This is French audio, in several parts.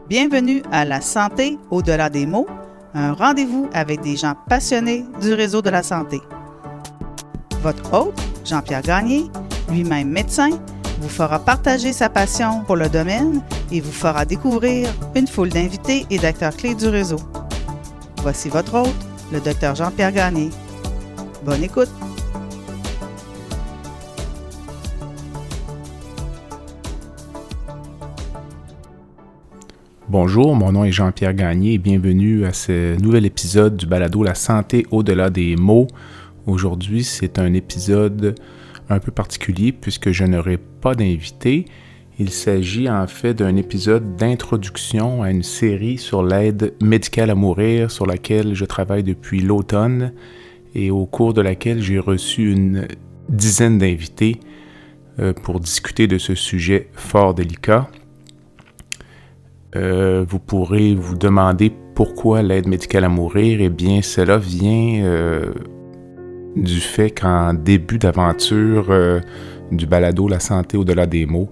Bienvenue à La santé au-delà des mots, un rendez-vous avec des gens passionnés du réseau de la santé. Votre hôte, Jean-Pierre Gagné, lui-même médecin, vous fera partager sa passion pour le domaine et vous fera découvrir une foule d'invités et d'acteurs clés du réseau. Voici votre hôte, le Dr Jean-Pierre Gagné. Bonne écoute! Bonjour, mon nom est Jean-Pierre Gagné et bienvenue à ce nouvel épisode du balado La santé au-delà des mots. Aujourd'hui, c'est un épisode un peu particulier puisque je n'aurai pas d'invité. Il s'agit en fait d'un épisode d'introduction à une série sur l'aide médicale à mourir sur laquelle je travaille depuis l'automne et au cours de laquelle j'ai reçu une dizaine d'invités pour discuter de ce sujet fort délicat. Vous pourrez vous demander pourquoi l'aide médicale à mourir. Eh bien, cela vient du fait qu'en début d'aventure du balado La santé au-delà des mots,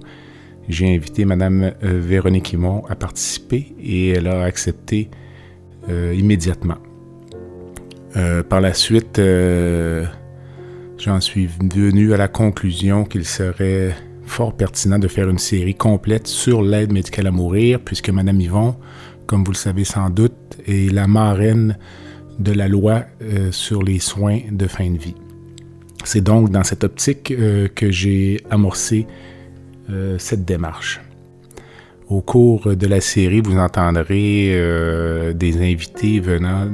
j'ai invité Mme Véronique Yvon à participer et elle a accepté immédiatement. Par la suite, j'en suis venu à la conclusion qu'il serait fort pertinent de faire une série complète sur l'aide médicale à mourir, puisque Mme Yvon, comme vous le savez sans doute, est la marraine de la loi sur les soins de fin de vie. C'est donc dans cette optique que j'ai amorcé cette démarche. Au cours de la série, vous entendrez des invités venant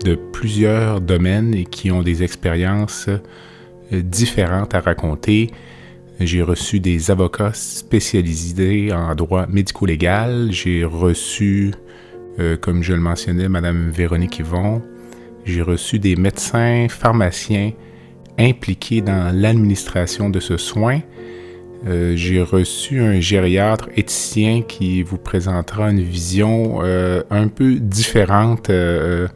de plusieurs domaines et qui ont des expériences différentes à raconter. J'ai reçu des avocats spécialisés en droit médico-légal. J'ai reçu, comme je le mentionnais, Mme Véronique Yvon. J'ai reçu des médecins, pharmaciens impliqués dans l'administration de ce soin. J'ai reçu un gériatre éthicien qui vous présentera une vision un peu différente de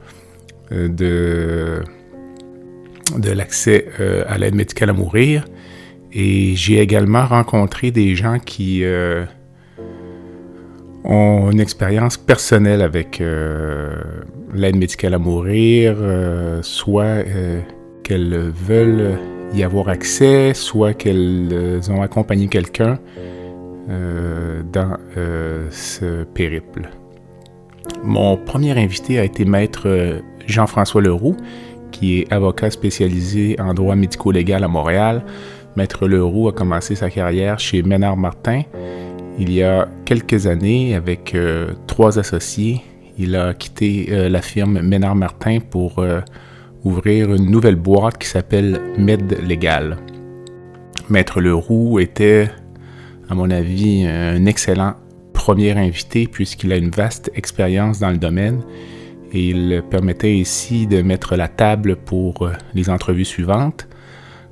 l'accès à l'aide médicale à mourir. Et j'ai également rencontré des gens qui ont une expérience personnelle avec l'aide médicale à mourir, soit qu'elles veulent y avoir accès, soit qu'elles ont accompagné quelqu'un dans ce périple. Mon premier invité a été maître Jean-François Leroux, qui est avocat spécialisé en droit médico-légal à Montréal. Maître Leroux a commencé sa carrière chez Ménard-Martin il y a quelques années avec 3 associés. Il a quitté la firme Ménard-Martin pour ouvrir une nouvelle boîte qui s'appelle MedLégal. Maître Leroux était, à mon avis, un excellent premier invité puisqu'il a une vaste expérience dans le domaine et il permettait ici de mettre la table pour les entrevues suivantes.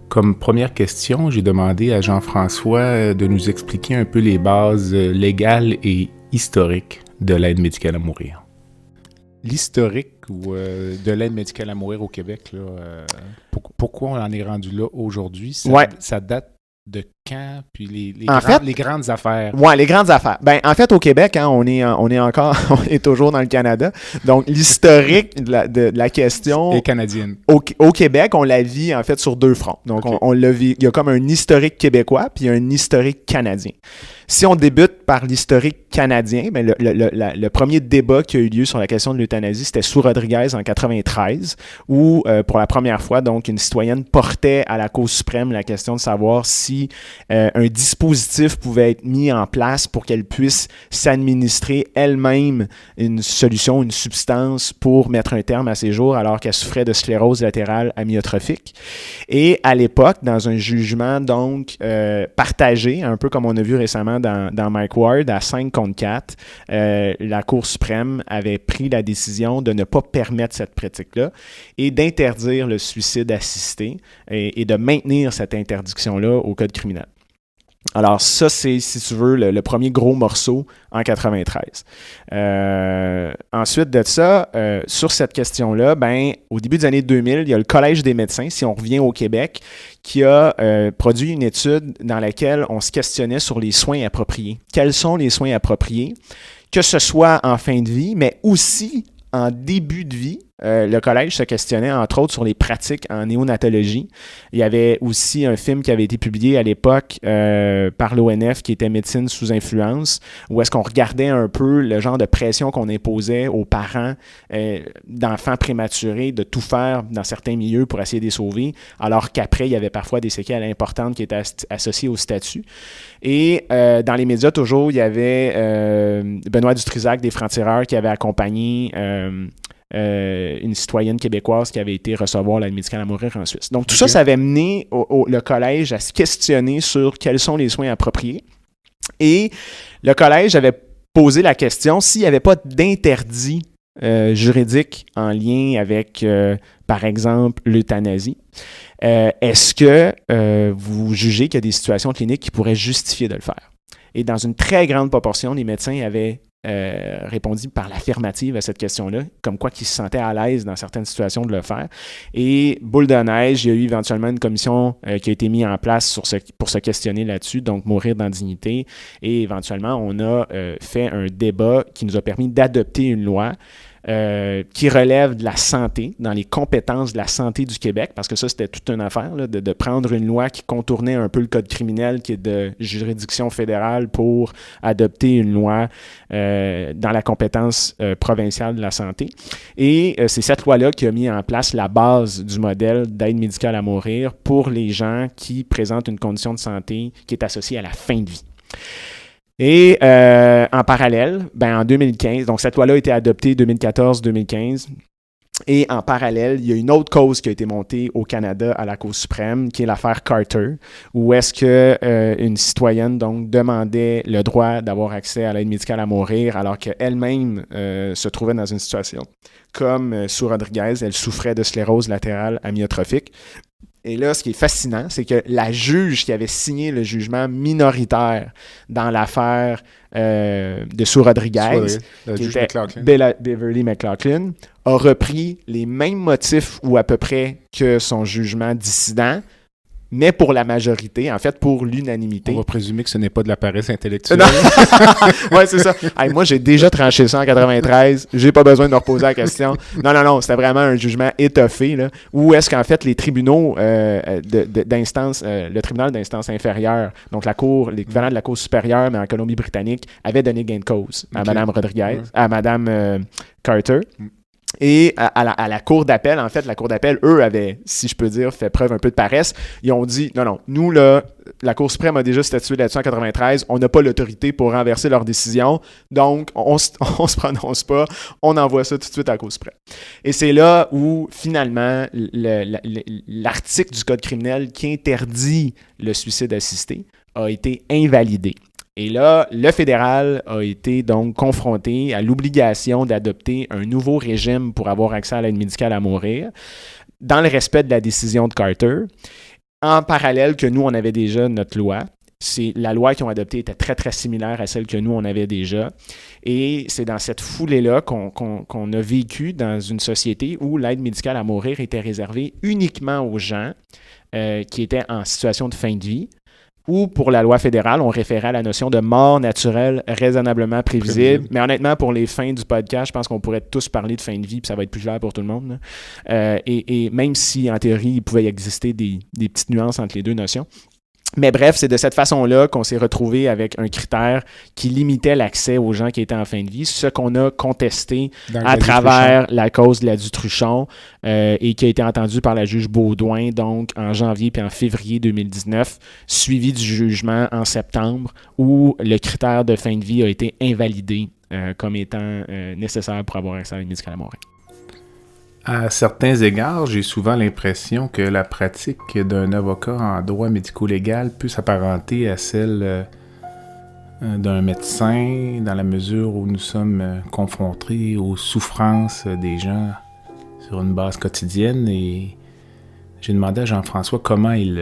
Comme première question, j'ai demandé à Jean-François de nous expliquer un peu les bases légales et historiques de l'aide médicale à mourir. L'historique de l'aide médicale à mourir au Québec, là, pourquoi on en est rendu là aujourd'hui? Ça date de quand? Puis les grandes affaires. Oui, les grandes affaires. Ben, en fait, au Québec, on est toujours dans le Canada. Donc, l'historique de la question... Et canadienne. Au Québec, on la vit, en fait, sur 2 fronts. Donc, okay. on l'a vu. Il y a comme un historique québécois, puis un historique canadien. Si on débute par l'historique canadien, ben le premier débat qui a eu lieu sur la question de l'euthanasie, c'était sous Rodriguez en 93, où, pour la première fois, donc, une citoyenne portait à la Cour suprême la question de savoir si un dispositif pouvait être mis en place pour qu'elle puisse s'administrer elle-même une solution, une substance pour mettre un terme à ses jours alors qu'elle souffrait de sclérose latérale amyotrophique. Et à l'époque, dans un jugement donc partagé, un peu comme on a vu récemment dans Mike Ward, à 5 contre 4, la Cour suprême avait pris la décision de ne pas permettre cette pratique-là et d'interdire le suicide assisté et de maintenir cette interdiction-là au Code criminel. Alors ça, c'est, si tu veux, le premier gros morceau en 93. Ensuite de ça, sur cette question-là, au début des années 2000, il y a le Collège des médecins, si on revient au Québec, qui a produit une étude dans laquelle on se questionnait sur les soins appropriés. Quels sont les soins appropriés que ce soit en fin de vie, mais aussi en début de vie. Le collège se questionnait, entre autres, sur les pratiques en néonatologie. Il y avait aussi un film qui avait été publié à l'époque par l'ONF qui était Médecine sous influence, où est-ce qu'on regardait un peu le genre de pression qu'on imposait aux parents d'enfants prématurés de tout faire dans certains milieux pour essayer de les sauver, alors qu'après, il y avait parfois des séquelles importantes qui étaient associées au statut. Et dans les médias, toujours, il y avait Benoît Dutrisac des Francs-Tireurs qui avait accompagné une citoyenne québécoise qui avait été recevoir l'aide médicale à mourir en Suisse. Donc, tout ça, ça avait mené le collège à se questionner sur quels sont les soins appropriés. Et le collège avait posé la question s'il n'y avait pas d'interdit juridique en lien avec, par exemple, l'euthanasie. Est-ce que vous jugez qu'il y a des situations cliniques qui pourraient justifier de le faire? Et dans une très grande proportion, les médecins avaient répondu par l'affirmative à cette question-là, comme quoi qu'ils se sentaient à l'aise dans certaines situations de le faire. Et boule de neige, il y a eu éventuellement une commission qui a été mise en place pour se questionner là-dessus, donc mourir dans dignité. Et éventuellement, on a fait un débat qui nous a permis d'adopter une loi qui relève de la santé, dans les compétences de la santé du Québec, parce que ça, c'était toute une affaire, là, de prendre une loi qui contournait un peu le code criminel, qui est de juridiction fédérale, pour adopter une loi dans la compétence provinciale de la santé. Et c'est cette loi-là qui a mis en place la base du modèle d'aide médicale à mourir pour les gens qui présentent une condition de santé qui est associée à la fin de vie. Et en parallèle, en 2015, donc cette loi-là a été adoptée 2014-2015, et en parallèle, il y a une autre cause qui a été montée au Canada à la Cour suprême, qui est l'affaire Carter, où est-ce qu'une citoyenne donc demandait le droit d'avoir accès à l'aide médicale à mourir, alors qu'elle-même se trouvait dans une situation comme Sue Rodriguez, elle souffrait de sclérose latérale amyotrophique. Et là, ce qui est fascinant, c'est que la juge qui avait signé le jugement minoritaire dans l'affaire de Sue Rodriguez, qui était Beverly McLaughlin, a repris les mêmes motifs ou à peu près que son jugement dissident, mais pour la majorité, en fait, pour l'unanimité. On va présumer que ce n'est pas de la paresse intellectuelle. Oui, c'est ça. Hey, moi, j'ai déjà tranché ça en 93. J'ai pas besoin de me reposer la question. Non. C'était vraiment un jugement étoffé, là, où est-ce qu'en fait, les tribunaux d'instance, le tribunal d'instance inférieure, donc la cour, l'équivalent de la cour supérieure, mais en Colombie-Britannique, avait donné gain de cause à Mme Rodriguez, à Mme Carter. Et à la cour d'appel, en fait, la cour d'appel, eux, avaient, si je peux dire, fait preuve un peu de paresse. Ils ont dit, non, nous, là, la Cour suprême a déjà statué là-dessus en 93, on n'a pas l'autorité pour renverser leur décision, donc on se prononce pas, on envoie ça tout de suite à la Cour suprême. Et c'est là où, finalement, l'article du Code criminel qui interdit le suicide assisté a été invalidé. Et là, le fédéral a été donc confronté à l'obligation d'adopter un nouveau régime pour avoir accès à l'aide médicale à mourir, dans le respect de la décision de Carter. En parallèle que nous, on avait déjà notre loi. La loi qu'ils ont adoptée était très, très similaire à celle que nous, on avait déjà. Et c'est dans cette foulée-là qu'on a vécu dans une société où l'aide médicale à mourir était réservée uniquement aux gens qui étaient en situation de fin de vie, ou pour la loi fédérale, on référait à la notion de mort naturelle raisonnablement prévisible. Mais honnêtement, pour les fins du podcast, je pense qu'on pourrait tous parler de fin de vie, puis ça va être plus clair pour tout le monde. Et même si, en théorie, il pouvait y exister des petites nuances entre les deux notions. Mais bref, c'est de cette façon-là qu'on s'est retrouvé avec un critère qui limitait l'accès aux gens qui étaient en fin de vie, ce qu'on a contesté à travers la cause de la Dutruchon et qui a été entendu par la juge Baudouin, donc en janvier puis en février 2019, suivi du jugement en septembre, où le critère de fin de vie a été invalidé comme étant nécessaire pour avoir accès à l'aide médicale à mourir. À certains égards, j'ai souvent l'impression que la pratique d'un avocat en droit médico-légal peut s'apparenter à celle d'un médecin, dans la mesure où nous sommes confrontés aux souffrances des gens sur une base quotidienne. Et j'ai demandé à Jean-François comment il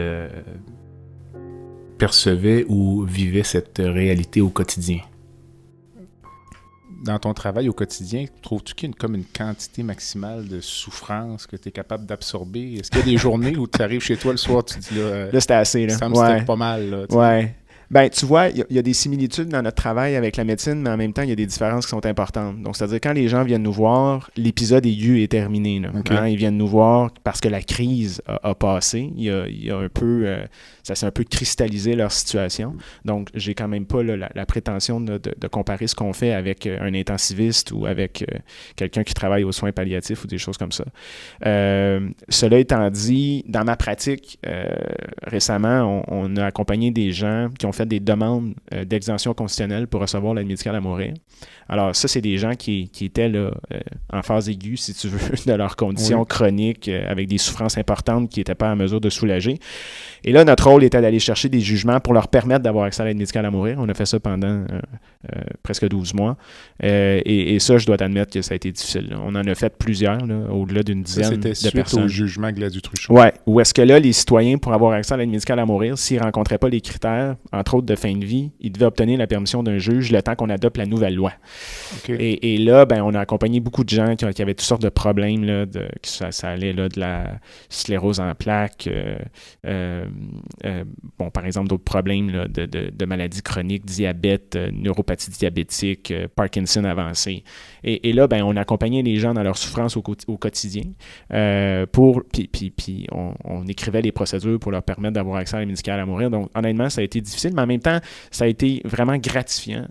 percevait ou vivait cette réalité au quotidien. Dans ton travail au quotidien, trouves-tu qu'il y a comme une quantité maximale de souffrance que tu es capable d'absorber? Est-ce qu'il y a des journées où tu arrives chez toi le soir, tu te dis là, c'était assez, là. Ça me c'était pas mal, là. Ouais. Ben, tu vois, il y a des similitudes dans notre travail avec la médecine, mais en même temps, il y a des différences qui sont importantes. Donc, c'est-à-dire, quand les gens viennent nous voir, l'épisode aigu est terminé. Là. OK. Ils viennent nous voir parce que la crise a passé. Il y a un peu, ça s'est un peu cristallisé leur situation. Donc, j'ai quand même pas là, la prétention de comparer ce qu'on fait avec un intensiviste ou avec quelqu'un qui travaille aux soins palliatifs ou des choses comme ça. Cela étant dit, dans ma pratique, récemment, on a accompagné des gens qui ont fait des demandes d'exemption constitutionnelle pour recevoir l'aide médicale à mourir. Alors, ça, c'est des gens qui étaient là, en phase aiguë, si tu veux, de leurs conditions chroniques, avec des souffrances importantes qui n'étaient pas en mesure de soulager. Et là, notre rôle était d'aller chercher des jugements pour leur permettre d'avoir accès à l'aide médicale à mourir. On a fait ça pendant presque 12 mois. Et ça, je dois t'admettre que ça a été difficile. Là. On en a fait plusieurs, là, au-delà d'une dizaine de C'était personnes. suite au jugement Gladu-Truchon. Oui, où est-ce que là, les citoyens, pour avoir accès à l'aide médicale à mourir, s'ils ne rencontraient pas les critères, entre autres de fin de vie, ils devaient obtenir la permission d'un juge le temps qu'on adopte la nouvelle loi. Okay. Et là, ben, on a accompagné beaucoup de gens qui avaient toutes sortes de problèmes, là, ça allait là, de la sclérose en plaques, bon, par exemple, d'autres problèmes là, de maladies chroniques, diabète, neuropathie diabétique, Parkinson avancé. Et là, ben, on accompagnait les gens dans leur souffrance au quotidien. Puis on écrivait les procédures pour leur permettre d'avoir accès à la médicale à mourir. Donc, honnêtement, ça a été difficile, mais en même temps, ça a été vraiment gratifiant.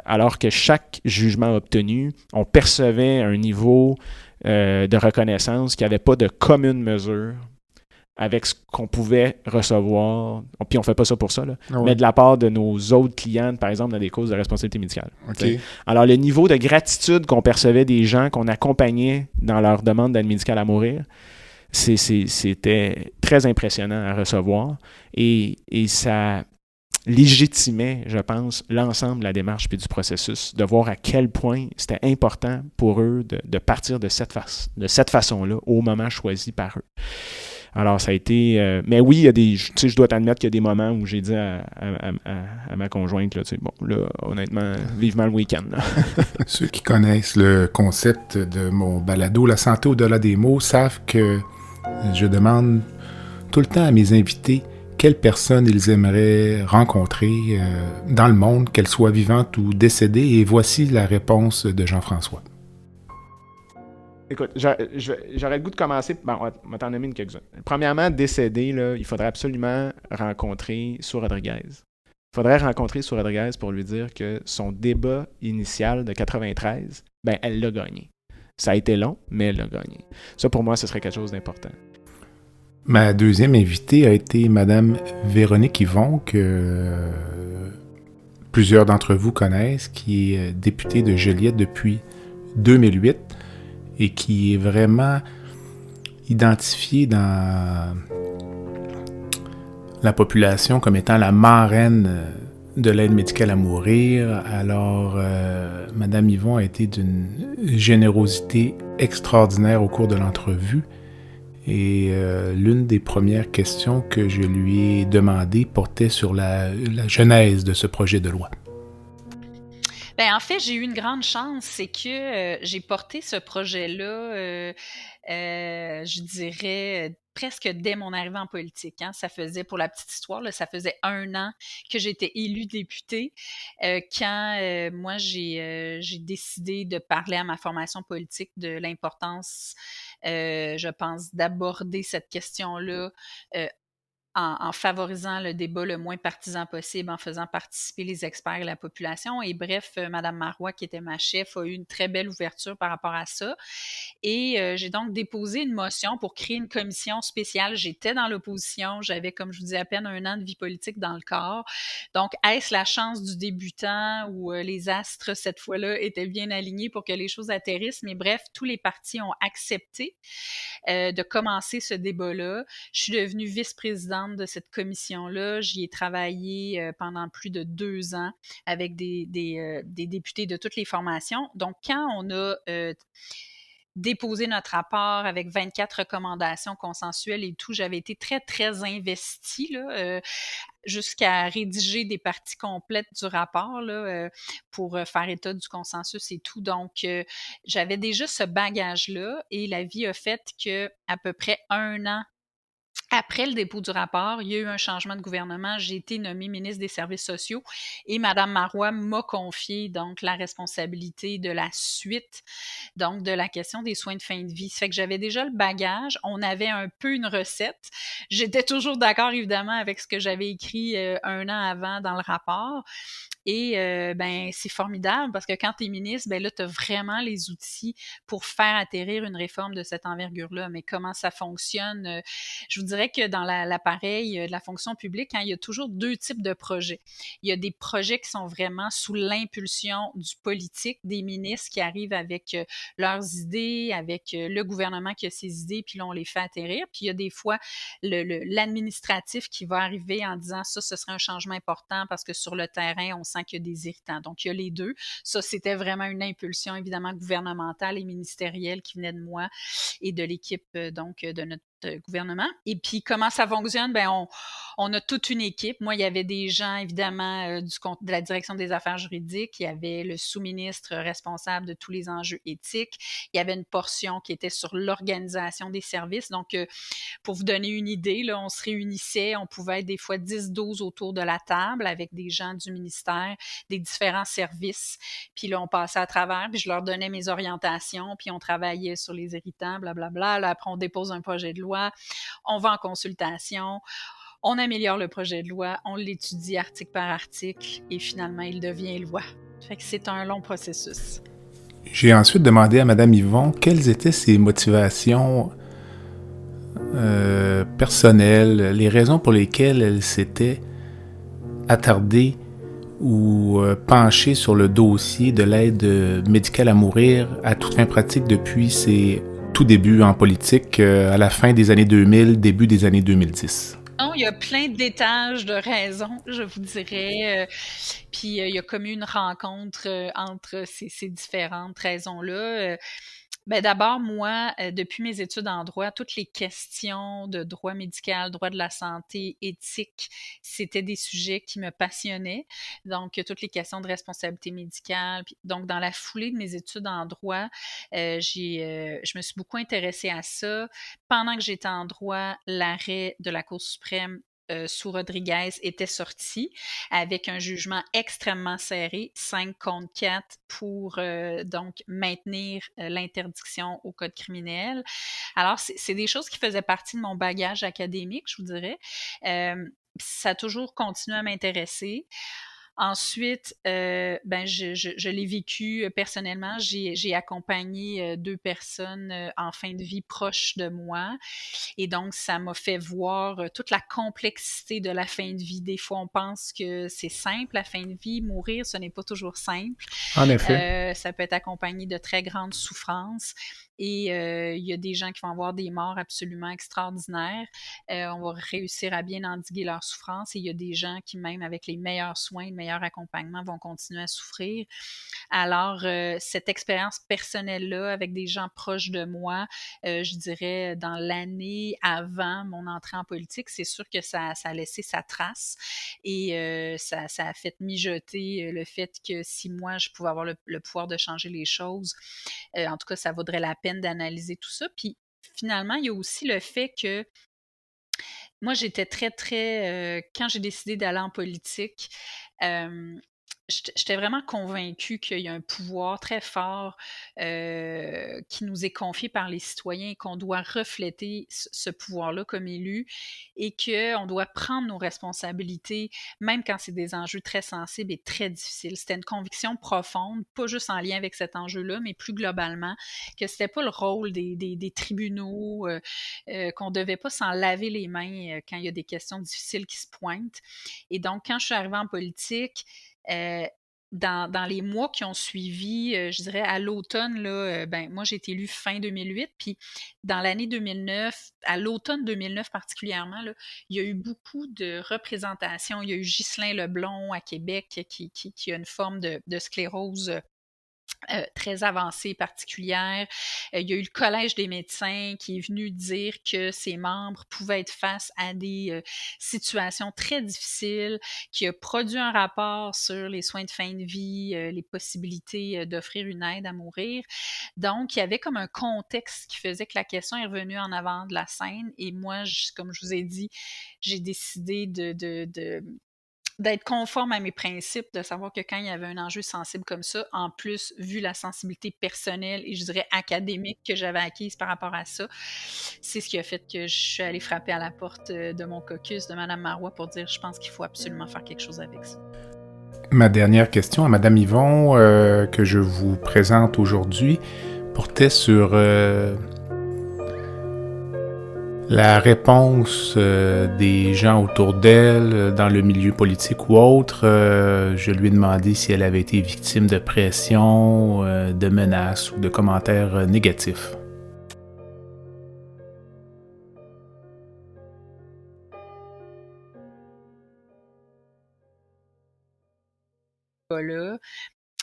Alors que chaque jugement obtenu, on percevait un niveau de reconnaissance qui n'avait pas de commune mesure avec ce qu'on pouvait recevoir, puis on fait pas ça pour ça, là, mais de la part de nos autres clients, par exemple, dans des causes de responsabilité médicale. Okay. Alors, le niveau de gratitude qu'on percevait des gens qu'on accompagnait dans leur demande d'aide médicale à mourir, c'était très impressionnant à recevoir et ça légitimait, je pense, l'ensemble de la démarche puis du processus, de voir à quel point c'était important pour eux de partir de cette façon-là au moment choisi par eux. Alors, ça a été... mais oui, il y a des... Tu sais, je dois t'admettre qu'il y a des moments où j'ai dit à ma conjointe, là, tu sais, bon, là, honnêtement, vivement le week-end. Là. Ceux qui connaissent le concept de mon balado, La santé au-delà des mots, savent que je demande tout le temps à mes invités quelles personnes ils aimeraient rencontrer dans le monde, qu'elles soient vivantes ou décédées, et voici la réponse de Jean-François. Écoute, j'aurais le goût de commencer. Bon, on va t'en nommer quelques-unes. Premièrement, décédé, là, il faudrait absolument rencontrer Sue Rodriguez. Il faudrait rencontrer Sue Rodriguez pour lui dire que son débat initial de 93, ben, elle l'a gagné. Ça a été long, mais elle l'a gagné. Ça, pour moi, ce serait quelque chose d'important. Ma deuxième invitée a été Madame Véronique Yvon, que plusieurs d'entre vous connaissent, qui est députée de Joliette depuis 2008 et qui est vraiment identifiée dans la population comme étant la marraine de l'aide médicale à mourir. Alors, Madame Yvon a été d'une générosité extraordinaire au cours de l'entrevue. Et l'une des premières questions que je lui ai demandées portait sur la genèse de ce projet de loi. Ben, en fait, j'ai eu une grande chance, c'est que j'ai porté ce projet-là, je dirais, presque dès mon arrivée en politique. Hein. Ça faisait, pour la petite histoire, là, ça faisait 1 an que j'étais élue députée quand moi, j'ai décidé de parler à ma formation politique de l'importance, je pense, d'aborder cette question-là en favorisant le débat le moins partisan possible, en faisant participer les experts et la population. Et bref, Mme Marois, qui était ma chef, a eu une très belle ouverture par rapport à ça. Et j'ai donc déposé une motion pour créer une commission spéciale. J'étais dans l'opposition, j'avais, comme je vous dis, à peine 1 an de vie politique dans le corps. Donc, est-ce la chance du débutant où les astres, cette fois-là, étaient bien alignés pour que les choses atterrissent? Mais bref, tous les partis ont accepté de commencer ce débat-là. Je suis devenue vice-présidente de cette commission-là. J'y ai travaillé pendant plus de 2 ans avec des députés de toutes les formations. Donc, quand on a déposé notre rapport avec 24 recommandations consensuelles et tout, j'avais été très, très investie là, jusqu'à rédiger des parties complètes du rapport là, pour faire état du consensus et tout. Donc, j'avais déjà ce bagage-là et la vie a fait qu'à peu près 1 an Après le dépôt du rapport, il y a eu un changement de gouvernement. J'ai été nommée ministre des Services sociaux et Mme Marois m'a confié donc la responsabilité de la suite, donc de la question des soins de fin de vie. Ça fait que j'avais déjà le bagage. On avait un peu une recette. J'étais toujours d'accord, évidemment, avec ce que j'avais écrit 1 an avant dans le rapport. Et ben, c'est formidable parce que quand tu es ministre, ben là, tu as vraiment les outils pour faire atterrir une réforme de cette envergure-là. Mais comment ça fonctionne? Je vous dirais que dans l'appareil de la fonction publique, hein, il y a toujours 2 types de projets. Il y a des projets qui sont vraiment sous l'impulsion du politique, des ministres qui arrivent avec leurs idées, avec le gouvernement qui a ses idées, puis là, on les fait atterrir. Puis il y a des fois l'administratif qui va arriver en disant ça, ce serait un changement important parce que sur le terrain, on sent qu'il y a des irritants. Donc, il y a les deux. Ça, c'était vraiment une impulsion, évidemment, gouvernementale et ministérielle qui venait de moi et de l'équipe, donc, de notre gouvernement. Et puis, comment ça fonctionne? Ben, on a toute une équipe. Moi, il y avait des gens, évidemment, de la direction des affaires juridiques. Il y avait le sous-ministre responsable de tous les enjeux éthiques. Il y avait une portion qui était sur l'organisation des services. Donc, pour vous donner une idée, là, on se réunissait, on pouvait être des fois 10-12 autour de la table avec des gens du ministère, des différents services. Puis là, on passait à travers, puis je leur donnais mes orientations, puis on travaillait sur les irritants, blablabla. Là, après, on dépose un projet de loi, on va en consultation, on améliore le projet de loi, on l'étudie article par article, et finalement, il devient loi. Fait que c'est un long processus. J'ai ensuite demandé à Mme Yvon quelles étaient ses motivations personnelles, les raisons pour lesquelles elle s'était attardée ou penchée sur le dossier de l'aide médicale à mourir à toute fin pratique depuis ses tout débuts en politique, à la fin des années 2000, début des années 2010. Non, il y a plein d'étages de raisons, je vous dirais. Puis il y a comme eu une rencontre entre ces différentes raisons-là. Ben d'abord, moi, depuis mes études en droit, toutes les questions de droit médical, droit de la santé, éthique, c'était des sujets qui me passionnaient. Donc, toutes les questions de responsabilité médicale. Puis, donc, dans la foulée de mes études en droit, je me suis beaucoup intéressée à ça. Pendant que j'étais en droit, l'arrêt de la Cour suprême sous Rodriguez était sorti avec un jugement extrêmement serré, 5-4 pour donc maintenir l'interdiction au code criminel. Alors, c'est des choses qui faisaient partie de mon bagage académique, je vous dirais. Ça a toujours continué à m'intéresser. Ensuite, ben je l'ai vécu personnellement. J'ai accompagné 2 personnes en fin de vie proches de moi et donc ça m'a fait voir toute la complexité de la fin de vie. Des fois, on pense que c'est simple, la fin de vie. Mourir, ce n'est pas toujours simple. En effet. Ça peut être accompagné de très grandes souffrances. Et il y a des gens qui vont avoir des morts absolument extraordinaires. On va réussir à bien endiguer leur souffrance. Et il y a des gens qui, même avec les meilleurs soins, le meilleur accompagnement, vont continuer à souffrir. Alors, cette expérience personnelle-là, avec des gens proches de moi, je dirais dans l'année avant mon entrée en politique, c'est sûr que ça a laissé sa trace et ça a fait mijoter le fait que si moi, je pouvais avoir le pouvoir de changer les choses, en tout cas, ça vaudrait la peine d'analyser tout ça. Puis finalement, il y a aussi le fait que moi, j'étais très, très... quand j'ai décidé d'aller en politique, j'étais vraiment convaincue qu'il y a un pouvoir très fort qui nous est confié par les citoyens et qu'on doit refléter ce pouvoir-là comme élu et qu'on doit prendre nos responsabilités, même quand c'est des enjeux très sensibles et très difficiles. C'était une conviction profonde, pas juste en lien avec cet enjeu-là, mais plus globalement, que c'était pas le rôle des tribunaux, qu'on devait pas s'en laver les mains quand il y a des questions difficiles qui se pointent. Et donc, quand je suis arrivée en politique, dans les mois qui ont suivi, je dirais à l'automne, là, ben, moi j'ai été élue fin 2008, puis dans l'année 2009, à l'automne 2009 particulièrement, là, il y a eu beaucoup de représentations. Il y a eu Ghislain Leblond à Québec qui a une forme de sclérose très avancée, particulière. Il y a eu le Collège des médecins qui est venu dire que ses membres pouvaient être face à des situations très difficiles, qui a produit un rapport sur les soins de fin de vie, les possibilités d'offrir une aide à mourir. Donc, il y avait comme un contexte qui faisait que la question est revenue en avant de la scène. Et moi, comme je vous ai dit, j'ai décidé d'être conforme à mes principes, de savoir que quand il y avait un enjeu sensible comme ça, en plus, vu la sensibilité personnelle et je dirais académique que j'avais acquise par rapport à ça, c'est ce qui a fait que je suis allée frapper à la porte de mon caucus, de Mme Marois, pour dire je pense qu'il faut absolument faire quelque chose avec ça. Ma dernière question à Mme Yvon, que je vous présente aujourd'hui, portait sur la réponse des gens autour d'elle, dans le milieu politique ou autre. Je lui ai demandé si elle avait été victime de pression, de menaces ou de commentaires négatifs. Là,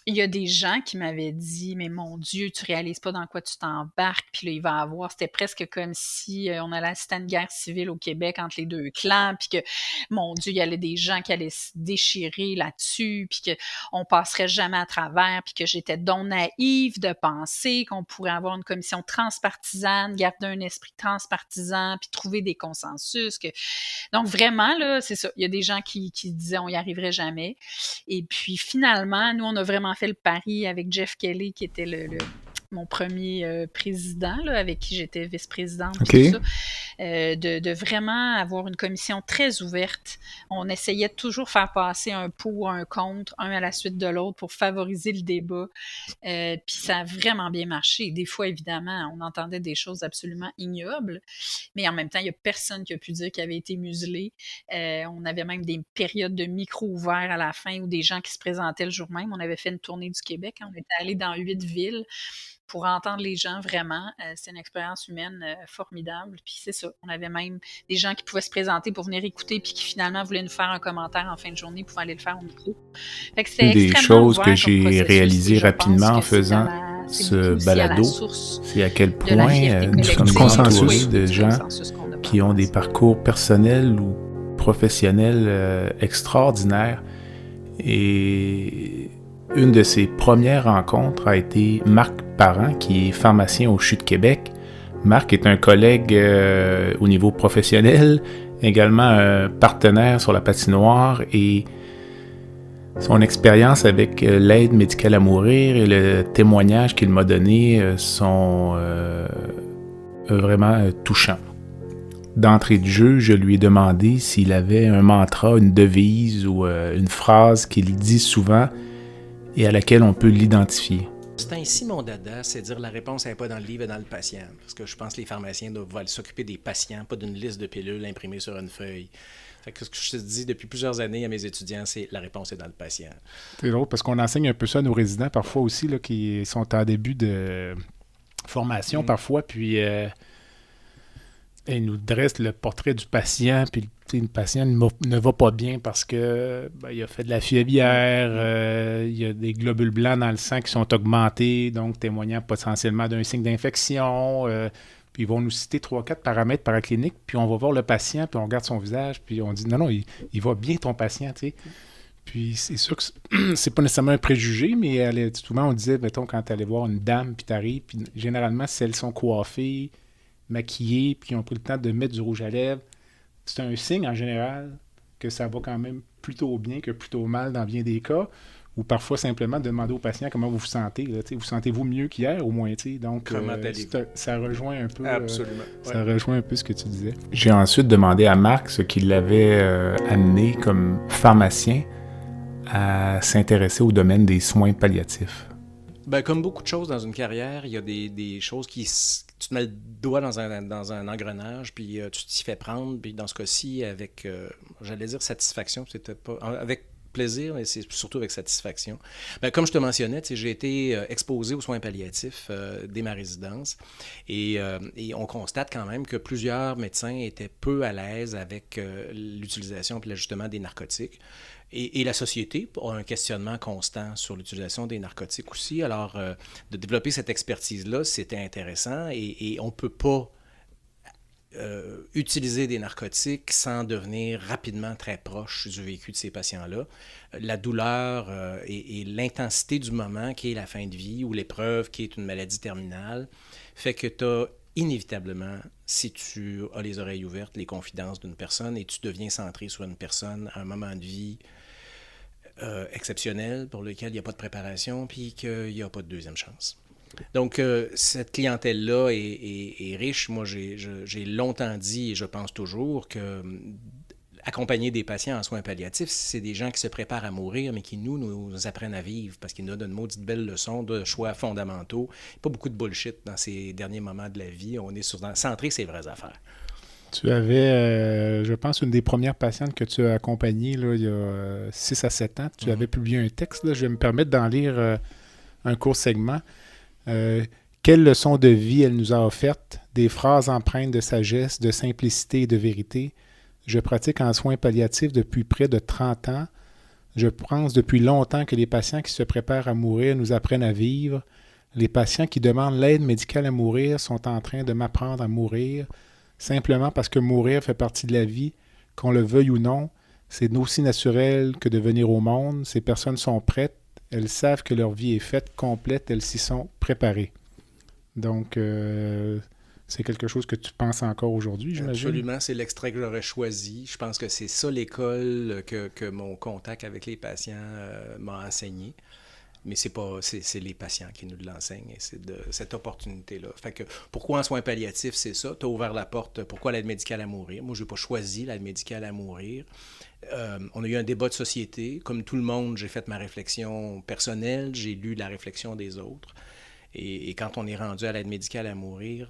il y a des gens qui m'avaient dit: «Mais mon Dieu, tu réalises pas dans quoi tu t'embarques, puis là, il va avoir» c'était presque comme si, on allait assister à une guerre civile au Québec entre les 2 clans, puis que, mon Dieu, il y avait des gens qui allaient se déchirer là-dessus, puis qu'on passerait jamais à travers, puis que j'étais donc naïve de penser qu'on pourrait avoir une commission transpartisane, garder un esprit transpartisan, puis trouver des consensus. Donc vraiment, là, c'est ça. Il y a des gens qui disaient on y arriverait jamais. Et puis finalement, nous, on a vraiment fait le pari avec Jeff Kelly, qui était mon premier président, là, avec qui j'étais vice-présidente, Okay. tout ça, de vraiment avoir une commission très ouverte. On essayait de toujours faire passer un pour, un contre, un à la suite de l'autre pour favoriser le débat. Puis ça a vraiment bien marché. Des fois, évidemment, on entendait des choses absolument ignobles, mais en même temps, il n'y a personne qui a pu dire qu'il avait été muselé. On avait même des périodes de micro ouverts à la fin où des gens qui se présentaient le jour même. On avait fait une tournée du Québec. On était allé dans 8 villes pour entendre les gens vraiment. C'est une expérience humaine formidable. Puis c'est ça. On avait même des gens qui pouvaient se présenter pour venir écouter puis qui finalement voulaient nous faire un commentaire en fin de journée, pouvaient aller le faire au micro. Fait que c'était Une des extrêmement choses ouvert que comme j'ai processus, réalisées et je rapidement en pense que c'est faisant c'est ce beaucoup aussi à la balado, source c'est à quel de la point fierté nous sommes collective, entourés de du gens consensus qu'on a qui ont des parcours personnels ou professionnels extraordinaires. Et une de ces premières rencontres a été Marc Parent, qui est pharmacien au CHU de Québec. Marc est un collègue au niveau professionnel, également un partenaire sur la patinoire, et son expérience avec l'aide médicale à mourir et le témoignage qu'il m'a donné sont vraiment touchants. D'entrée de jeu, je lui ai demandé s'il avait un mantra, une devise ou une phrase qu'il dit souvent et à laquelle on peut l'identifier. C'est ainsi mon dada, c'est dire la réponse n'est pas dans le livre, elle est dans le patient. Parce que je pense que les pharmaciens doivent s'occuper des patients, pas d'une liste de pilules imprimée sur une feuille. Fait que ce que je te dis depuis plusieurs années à mes étudiants, c'est la réponse est dans le patient. C'est drôle parce qu'on enseigne un peu ça à nos résidents parfois aussi, là, qui sont en début de formation parfois, puis ils nous dressent le portrait du patient, puis le patient ne va pas bien parce que il a fait de la fièvre hier, il y a des globules blancs dans le sang qui sont augmentés, donc témoignant potentiellement d'un signe d'infection. Puis ils vont nous citer 3-4 paramètres paracliniques, puis on va voir le patient, puis on regarde son visage, puis on dit non, il va bien ton patient, tu sais. Puis c'est sûr que c'est pas nécessairement un préjugé, mais souvent on disait, mettons, quand tu allais voir une dame, puis t'arrives, puis généralement, si elles sont coiffées, maquillées, puis ont pris le temps de mettre du rouge à lèvres, c'est un signe en général que ça va quand même plutôt bien que plutôt mal dans bien des cas, ou parfois simplement demander au patient comment vous vous sentez. Là, vous sentez-vous mieux qu'hier au moins? Donc, ça rejoint un peu Absolument. Ça rejoint un peu ce que tu disais. J'ai ensuite demandé à Marc ce qui l'avait amené comme pharmacien à s'intéresser au domaine des soins palliatifs. Ben, comme beaucoup de choses dans une carrière, il y a des choses qui... Tu te mets le doigt dans un engrenage, puis tu t'y fais prendre, puis dans ce cas-ci, avec, j'allais dire satisfaction, c'était pas... Avec plaisir, mais c'est surtout avec satisfaction. Ben, comme je te mentionnais, j'ai été exposé aux soins palliatifs dès ma résidence, et on constate quand même que plusieurs médecins étaient peu à l'aise avec l'utilisation et l'ajustement des narcotiques. Et la société a un questionnement constant sur l'utilisation des narcotiques aussi. Alors, de développer cette expertise-là, c'était intéressant et on ne peut pas utiliser des narcotiques sans devenir rapidement très proche du vécu de ces patients-là. La douleur et l'intensité du moment qui est la fin de vie ou l'épreuve qui est une maladie terminale fait que tu as inévitablement, si tu as les oreilles ouvertes, les confidences d'une personne et tu deviens centré sur une personne à un moment de vie exceptionnel pour lequel il n'y a pas de préparation puis qu'il n'y a pas de deuxième chance. Donc, cette clientèle-là est riche. Moi, j'ai longtemps dit, et je pense toujours, que accompagner des patients en soins palliatifs, c'est des gens qui se préparent à mourir, mais qui nous apprennent à vivre parce qu'ils nous donnent une maudite belle leçon de choix fondamentaux. Pas beaucoup de bullshit dans ces derniers moments de la vie. On est centré sur ces vraies affaires. Tu avais, je pense, une des premières patientes que tu as accompagnées là, il y a 6 à 7 ans. Tu avais publié un texte. Là, je vais me permettre d'en lire un court segment. Quelle leçon de vie elle nous a offerte, des phrases empreintes de sagesse, de simplicité et de vérité. Je pratique en soins palliatifs depuis près de 30 ans. Je pense depuis longtemps que les patients qui se préparent à mourir nous apprennent à vivre. Les patients qui demandent l'aide médicale à mourir sont en train de m'apprendre à mourir, simplement parce que mourir fait partie de la vie, qu'on le veuille ou non. C'est aussi naturel que de venir au monde. Ces personnes sont prêtes. Elles savent que leur vie est faite, complète. Elles s'y sont préparées. Donc, c'est quelque chose que tu penses encore aujourd'hui, j'imagine? Absolument, c'est l'extrait que j'aurais choisi. Je pense que c'est ça l'école que mon contact avec les patients m'a enseigné. Mais c'est les patients qui nous l'enseignent et c'est de cette opportunité-là. Fait que pourquoi en soins palliatifs, c'est ça? Tu as ouvert la porte. Pourquoi l'aide médicale à mourir? Moi, je n'ai pas choisi l'aide médicale à mourir. On a eu un débat de société. Comme tout le monde, j'ai fait ma réflexion personnelle. J'ai lu la réflexion des autres. Et quand on est rendu à l'aide médicale à mourir,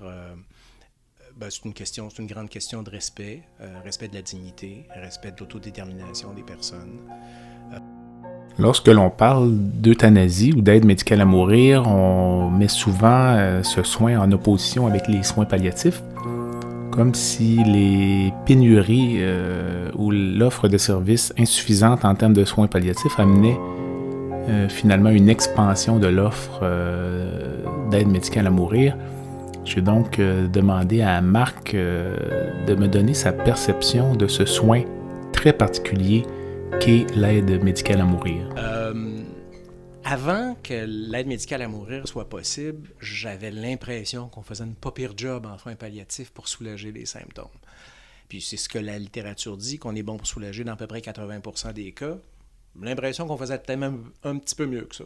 c'est une grande question de respect. Respect de la dignité, respect de l'autodétermination des personnes. Lorsque l'on parle d'euthanasie ou d'aide médicale à mourir, on met souvent ce soin en opposition avec les soins palliatifs, comme si les pénuries ou l'offre de services insuffisante en termes de soins palliatifs amenait finalement une expansion de l'offre d'aide médicale à mourir. J'ai donc demandé à Marc de me donner sa perception de ce soin très particulier qu'est l'aide médicale à mourir. Avant que l'aide médicale à mourir soit possible, j'avais l'impression qu'on faisait une pas pire job en soins palliatifs pour soulager les symptômes. Puis c'est ce que la littérature dit, qu'on est bon pour soulager dans à peu près 80% des cas. L'impression qu'on faisait peut-être même un petit peu mieux que ça.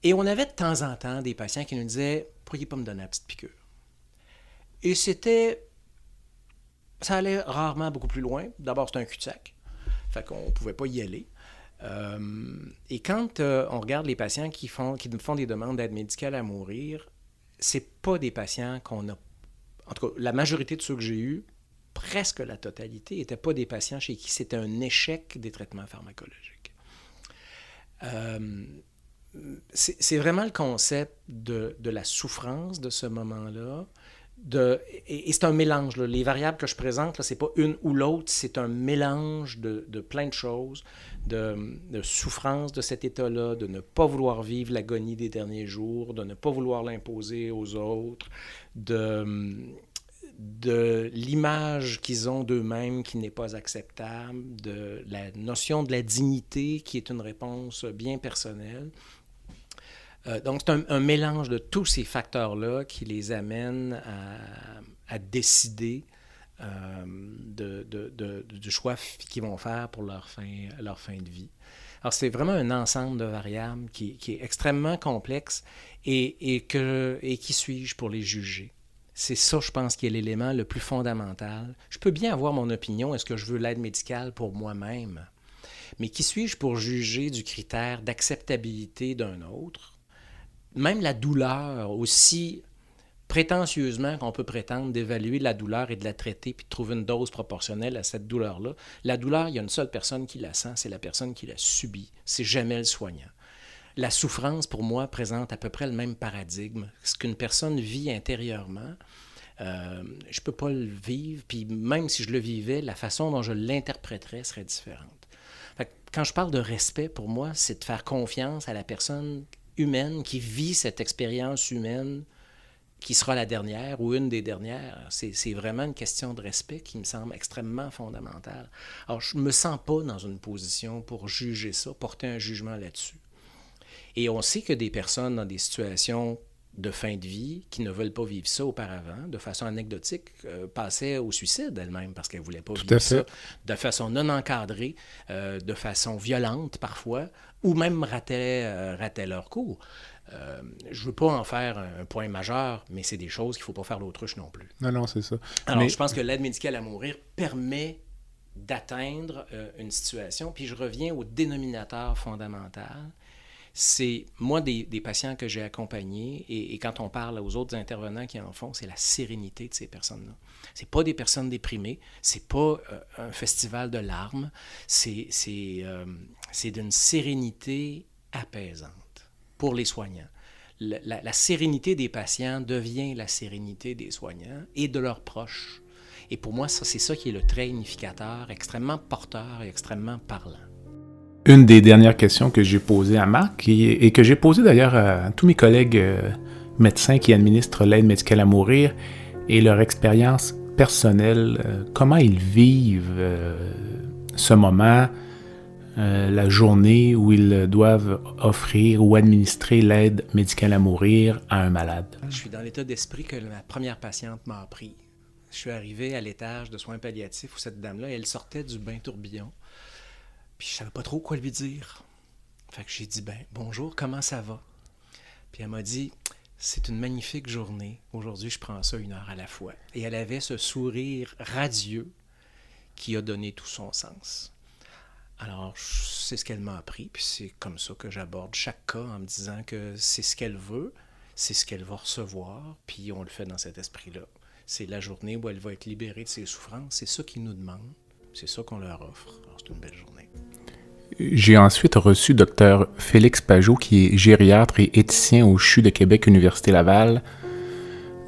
Et on avait de temps en temps des patients qui nous disaient « Pourriez pas me donner la petite piqûre? » Et ça allait rarement beaucoup plus loin. D'abord, c'était un cul-de-sac. Fait qu'on ne pouvait pas y aller. Et quand on regarde les patients qui nous font des demandes d'aide médicale à mourir, c'est pas des patients qu'on a... En tout cas, la majorité de ceux que j'ai eus, presque la totalité, n'étaient pas des patients chez qui c'était un échec des traitements pharmacologiques. C'est vraiment le concept de la souffrance de ce moment-là. Et c'est un mélange. Là. Les variables que je présente, ce n'est pas une ou l'autre, c'est un mélange de plein de choses, de souffrance de cet état-là, de ne pas vouloir vivre l'agonie des derniers jours, de ne pas vouloir l'imposer aux autres, de l'image qu'ils ont d'eux-mêmes qui n'est pas acceptable, de la notion de la dignité qui est une réponse bien personnelle. Donc, c'est un mélange de tous ces facteurs-là qui les amènent à décider du choix qu'ils vont faire pour leur fin de vie. Alors, c'est vraiment un ensemble de variables qui est extrêmement complexe et qui suis-je pour les juger? C'est ça, je pense, qui est l'élément le plus fondamental. Je peux bien avoir mon opinion, est-ce que je veux l'aide médicale pour moi-même? Mais qui suis-je pour juger du critère d'acceptabilité d'un autre? Même la douleur, aussi prétentieusement qu'on peut prétendre d'évaluer la douleur et de la traiter puis de trouver une dose proportionnelle à cette douleur-là, la douleur, il y a une seule personne qui la sent, c'est la personne qui la subit. C'est jamais le soignant. La souffrance, pour moi, présente à peu près le même paradigme. Ce qu'une personne vit intérieurement, Je peux pas le vivre, puis même si je le vivais, la façon dont je l'interpréterais serait différente. Fait que quand je parle de respect, pour moi, c'est de faire confiance à la personne humaine qui vit cette expérience humaine qui sera la dernière ou une des dernières. C'est vraiment une question de respect qui me semble extrêmement fondamentale. Alors, je ne me sens pas dans une position pour juger ça, porter un jugement là-dessus. Et on sait que des personnes dans des situations de fin de vie qui ne veulent pas vivre ça auparavant, de façon anecdotique, passaient au suicide elles-mêmes parce qu'elles ne voulaient pas vivre ça de façon non encadrée, de façon violente parfois, ou même rataient leur cours. Je ne veux pas en faire un point majeur, mais c'est des choses qu'il ne faut pas faire l'autruche non plus. Non, c'est ça. Alors, je pense que l'aide médicale à mourir permet d'atteindre une situation. Puis je reviens au dénominateur fondamental. C'est, moi, des patients que j'ai accompagnés, et quand on parle aux autres intervenants qui en font, c'est la sérénité de ces personnes-là. C'est pas des personnes déprimées, c'est pas un festival de larmes, c'est d'une sérénité apaisante pour les soignants. La sérénité des patients devient la sérénité des soignants et de leurs proches. Et pour moi, c'est ça qui est le trait unificateur, extrêmement porteur et extrêmement parlant. Une des dernières questions que j'ai posées à Marc et que j'ai posées d'ailleurs à tous mes collègues médecins qui administrent l'aide médicale à mourir et leur expérience personnelle, comment ils vivent ce moment, la journée où ils doivent offrir ou administrer l'aide médicale à mourir à un malade. Je suis dans l'état d'esprit que ma première patiente m'a appris. Je suis arrivé à l'étage de soins palliatifs où cette dame-là, elle sortait du bain tourbillon. Puis je savais pas trop quoi lui dire. Fait que j'ai dit, bonjour, comment ça va? Puis elle m'a dit, c'est une magnifique journée. Aujourd'hui, je prends ça 1 heure à la fois. Et elle avait ce sourire radieux qui a donné tout son sens. Alors, c'est ce qu'elle m'a appris, puis c'est comme ça que j'aborde chaque cas en me disant que c'est ce qu'elle veut, c'est ce qu'elle va recevoir, puis on le fait dans cet esprit-là. C'est la journée où elle va être libérée de ses souffrances, c'est ça qu'ils nous demandent, c'est ça qu'on leur offre. Alors, c'est une belle journée. J'ai ensuite reçu Dr Félix Pajot, qui est gériatre et éthicien au CHU de Québec, Université Laval.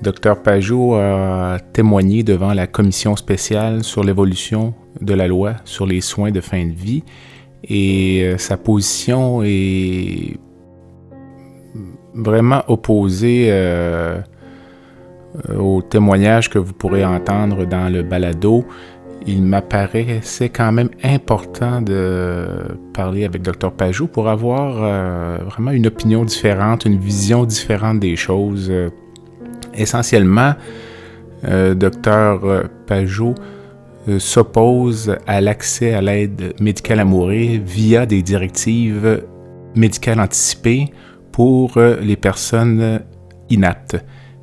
Dr Pajot a témoigné devant la commission spéciale sur l'évolution de la loi sur les soins de fin de vie et sa position est vraiment opposée au témoignage que vous pourrez entendre dans le balado. Il m'apparaissait quand même important de parler avec Dr Pajot pour avoir vraiment une opinion différente, une vision différente des choses. Essentiellement, Dr Pajot s'oppose à l'accès à l'aide médicale à mourir via des directives médicales anticipées pour les personnes inaptes.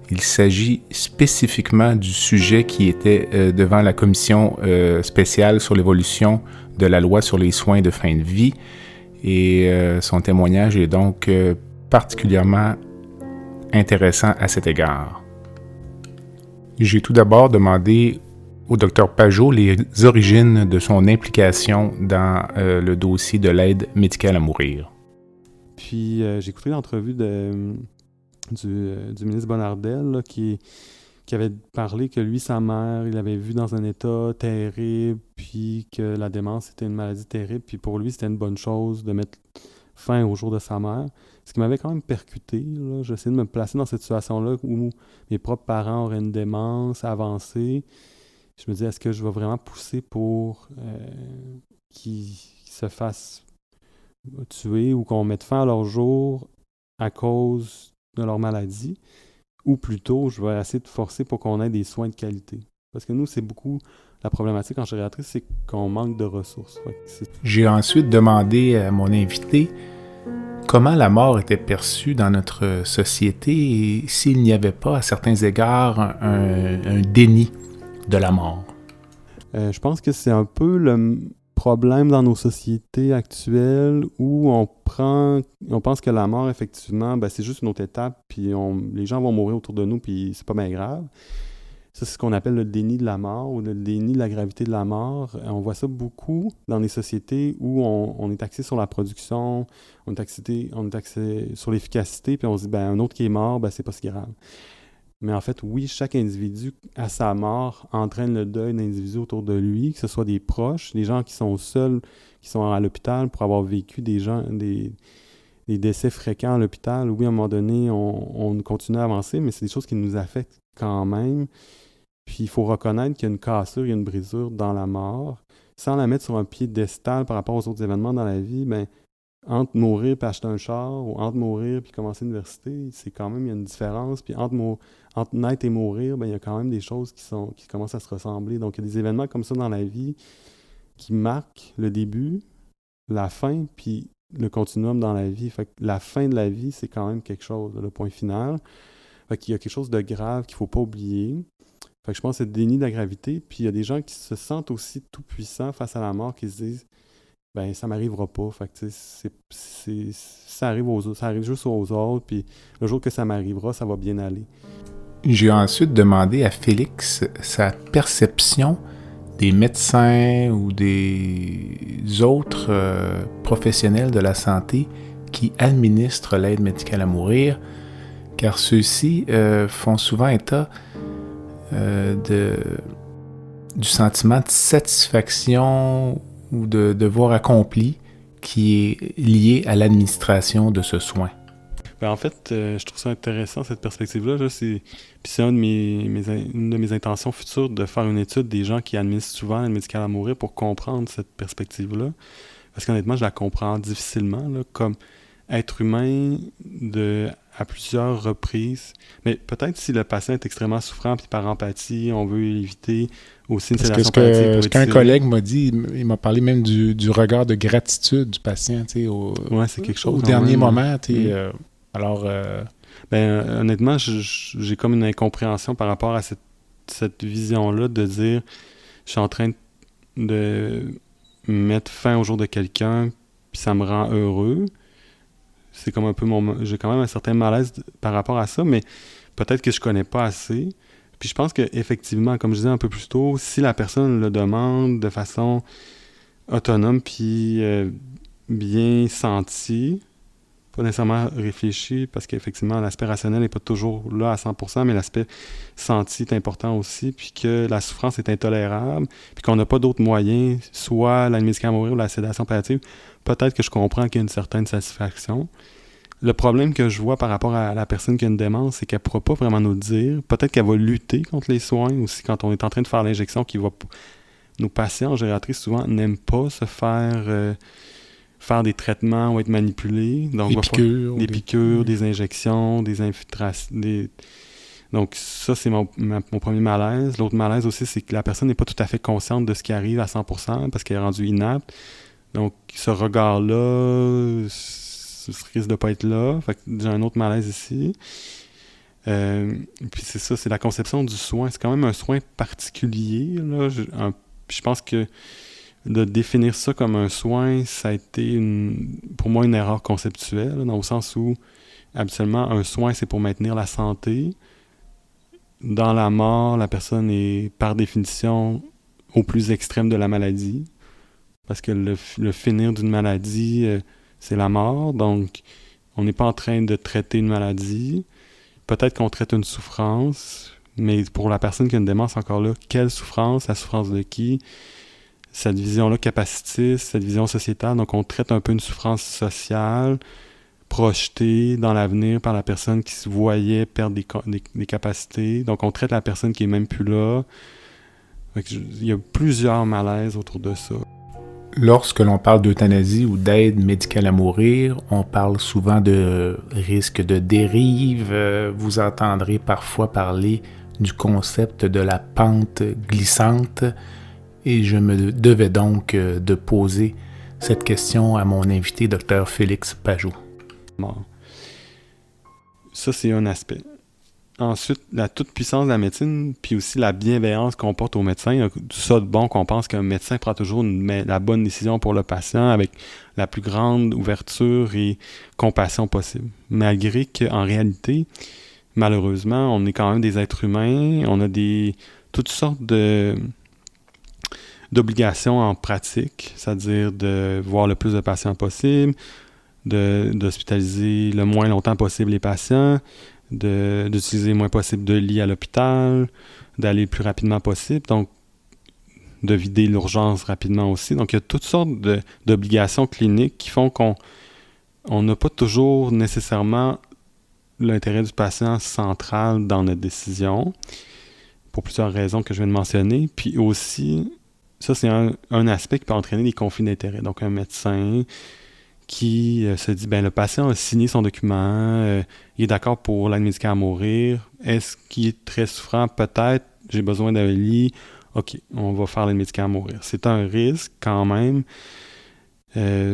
Il s'agit spécifiquement du sujet qui était devant la commission spéciale sur l'évolution de la loi sur les soins de fin de vie et son témoignage est donc particulièrement intéressant à cet égard. J'ai tout d'abord demandé au Dr Pajot les origines de son implication dans le dossier de l'aide médicale à mourir. Puis j'ai écouté l'entrevue du ministre Bonnardel là, qui avait parlé que lui, sa mère, il l'avait vu dans un état terrible, puis que la démence était une maladie terrible, puis pour lui, c'était une bonne chose de mettre fin au jour de sa mère. Ce qui m'avait quand même percuté, là. J'essayais de me placer dans cette situation-là où mes propres parents auraient une démence avancée. Je me disais, est-ce que je vais vraiment pousser pour qu'ils se fassent tuer ou qu'on mette fin à leur jour à cause de leur maladie, ou plutôt, je vais essayer de forcer pour qu'on ait des soins de qualité. Parce que nous, c'est beaucoup la problématique en gériatrie, c'est qu'on manque de ressources. J'ai ensuite demandé à mon invité comment la mort était perçue dans notre société et s'il n'y avait pas, à certains égards, un déni de la mort. Je pense que c'est un peu le problème dans nos sociétés actuelles où on pense que la mort, effectivement, c'est juste une autre étape, puis les gens vont mourir autour de nous, puis c'est pas bien grave. Ça, c'est ce qu'on appelle le déni de la mort ou le déni de la gravité de la mort. On voit ça beaucoup dans les sociétés où on est axé sur la production, on est axé sur l'efficacité, puis on se dit, un autre qui est mort, c'est pas si grave. Mais en fait, oui, chaque individu, à sa mort, entraîne le deuil d'individus autour de lui, que ce soit des proches, des gens qui sont seuls, qui sont à l'hôpital pour avoir vécu des décès fréquents à l'hôpital. Oui, à un moment donné, on continue à avancer, mais c'est des choses qui nous affectent quand même. Puis il faut reconnaître qu'il y a une cassure, il y a une brisure dans la mort. Sans la mettre sur un piédestal par rapport aux autres événements dans la vie, ben, entre mourir et acheter un char, ou entre mourir et commencer l'université, c'est quand même, il y a une différence. Puis entre naître et mourir, ben, il y a quand même des choses qui commencent à se ressembler. Donc, il y a des événements comme ça dans la vie qui marquent le début, la fin, puis le continuum dans la vie. Fait que la fin de la vie, c'est quand même quelque chose, le point final. Fait qu'il y a quelque chose de grave qu'il ne faut pas oublier. Fait que je pense que c'est le déni de la gravité. Puis il y a des gens qui se sentent aussi tout puissants face à la mort, qui se disent ben ça m'arrivera pas. Fait que ça arrive juste aux autres, puis le jour que ça m'arrivera, ça va bien aller. J'ai ensuite demandé à Félix sa perception des médecins ou des autres professionnels de la santé qui administrent l'aide médicale à mourir, car ceux-ci font souvent état du sentiment de satisfaction ou de devoir accompli qui est lié à l'administration de ce soin. Ben en fait, je trouve ça intéressant, cette perspective-là. Puis c'est une de mes intentions futures de faire une étude des gens qui administrent souvent l'aide médicale à mourir pour comprendre cette perspective-là. Parce qu'honnêtement, je la comprends difficilement, là, comme être humain à plusieurs reprises. Mais peut-être si le patient est extrêmement souffrant, puis par empathie, on veut éviter aussi une sédation palliative. Ce qu'un collègue m'a dit, il m'a parlé même du regard de gratitude du patient, ouais, c'est quelque chose. Au dernier moment, honnêtement, j'ai comme une incompréhension par rapport à cette vision-là de dire je suis en train de mettre fin au jour de quelqu'un, puis ça me rend heureux. C'est comme un peu j'ai quand même un certain malaise par rapport à ça, mais peut-être que je connais pas assez. Puis je pense qu'effectivement, comme je disais un peu plus tôt, si la personne le demande de façon autonome puis bien sentie, pas nécessairement réfléchie, parce qu'effectivement, l'aspect rationnel n'est pas toujours là à 100%, mais l'aspect senti est important aussi, puis que la souffrance est intolérable, puis qu'on n'a pas d'autres moyens, soit l'aide médicale à mourir ou la sédation palliative, peut-être que je comprends qu'il y a une certaine satisfaction. Le problème que je vois par rapport à la personne qui a une démence, c'est qu'elle ne pourra pas vraiment nous le dire. Peut-être qu'elle va lutter contre les soins aussi quand on est en train de faire l'injection. Nos patients en gériatrie, souvent, n'aiment pas se faire des traitements ou être manipulés. Donc, des piqûres, des injections, des infiltrations. Donc, ça, c'est mon premier malaise. L'autre malaise aussi, c'est que la personne n'est pas tout à fait consciente de ce qui arrive à 100% parce qu'elle est rendue inapte. Donc, ce regard-là, ça risque de ne pas être là. Fait que j'ai un autre malaise ici. Puis c'est ça, c'est la conception du soin. C'est quand même un soin particulier, là. Je pense que de définir ça comme un soin, ça a été pour moi une erreur conceptuelle, là, dans le sens où habituellement un soin c'est pour maintenir la santé. Dans la mort, la personne est par définition au plus extrême de la maladie, parce que le finir d'une maladie, c'est la mort. Donc on n'est pas en train de traiter une maladie. Peut-être qu'on traite une souffrance, mais pour la personne qui a une démence, encore là, quelle souffrance? La souffrance de qui? Cette vision-là capacitiste, cette vision sociétale. Donc, on traite un peu une souffrance sociale projetée dans l'avenir par la personne qui se voyait perdre des capacités. Donc, on traite la personne qui est même plus là. Il y a plusieurs malaises autour de ça. Lorsque l'on parle d'euthanasie ou d'aide médicale à mourir, on parle souvent de risque de dérive. Vous entendrez parfois parler du concept de la pente glissante. Et je me devais donc de poser cette question à mon invité, Dr Félix Pajot. Bon. Ça, c'est un aspect. Ensuite, la toute-puissance de la médecine, puis aussi la bienveillance qu'on porte aux médecins. Il y a tout ça de bon qu'on pense qu'un médecin prend toujours la bonne décision pour le patient avec la plus grande ouverture et compassion possible. Malgré qu'en réalité, malheureusement, on est quand même des êtres humains, on a toutes sortes d'obligations en pratique, c'est-à-dire de voir le plus de patients possible, d'hospitaliser le moins longtemps possible les patients, d'utiliser le moins possible de lits à l'hôpital, d'aller le plus rapidement possible, donc de vider l'urgence rapidement aussi. Donc, il y a toutes sortes d'obligations cliniques qui font qu'on n'a pas toujours nécessairement l'intérêt du patient central dans notre décision, pour plusieurs raisons que je viens de mentionner. Puis aussi, ça, c'est un aspect qui peut entraîner des conflits d'intérêts. Donc, un médecin qui se dit, le patient a signé son document, il est d'accord pour l'aide médicale à mourir. Est-ce qu'il est très souffrant? Peut-être, j'ai besoin d'un lit. OK, on va faire l'aide médicale à mourir. C'est un risque quand même,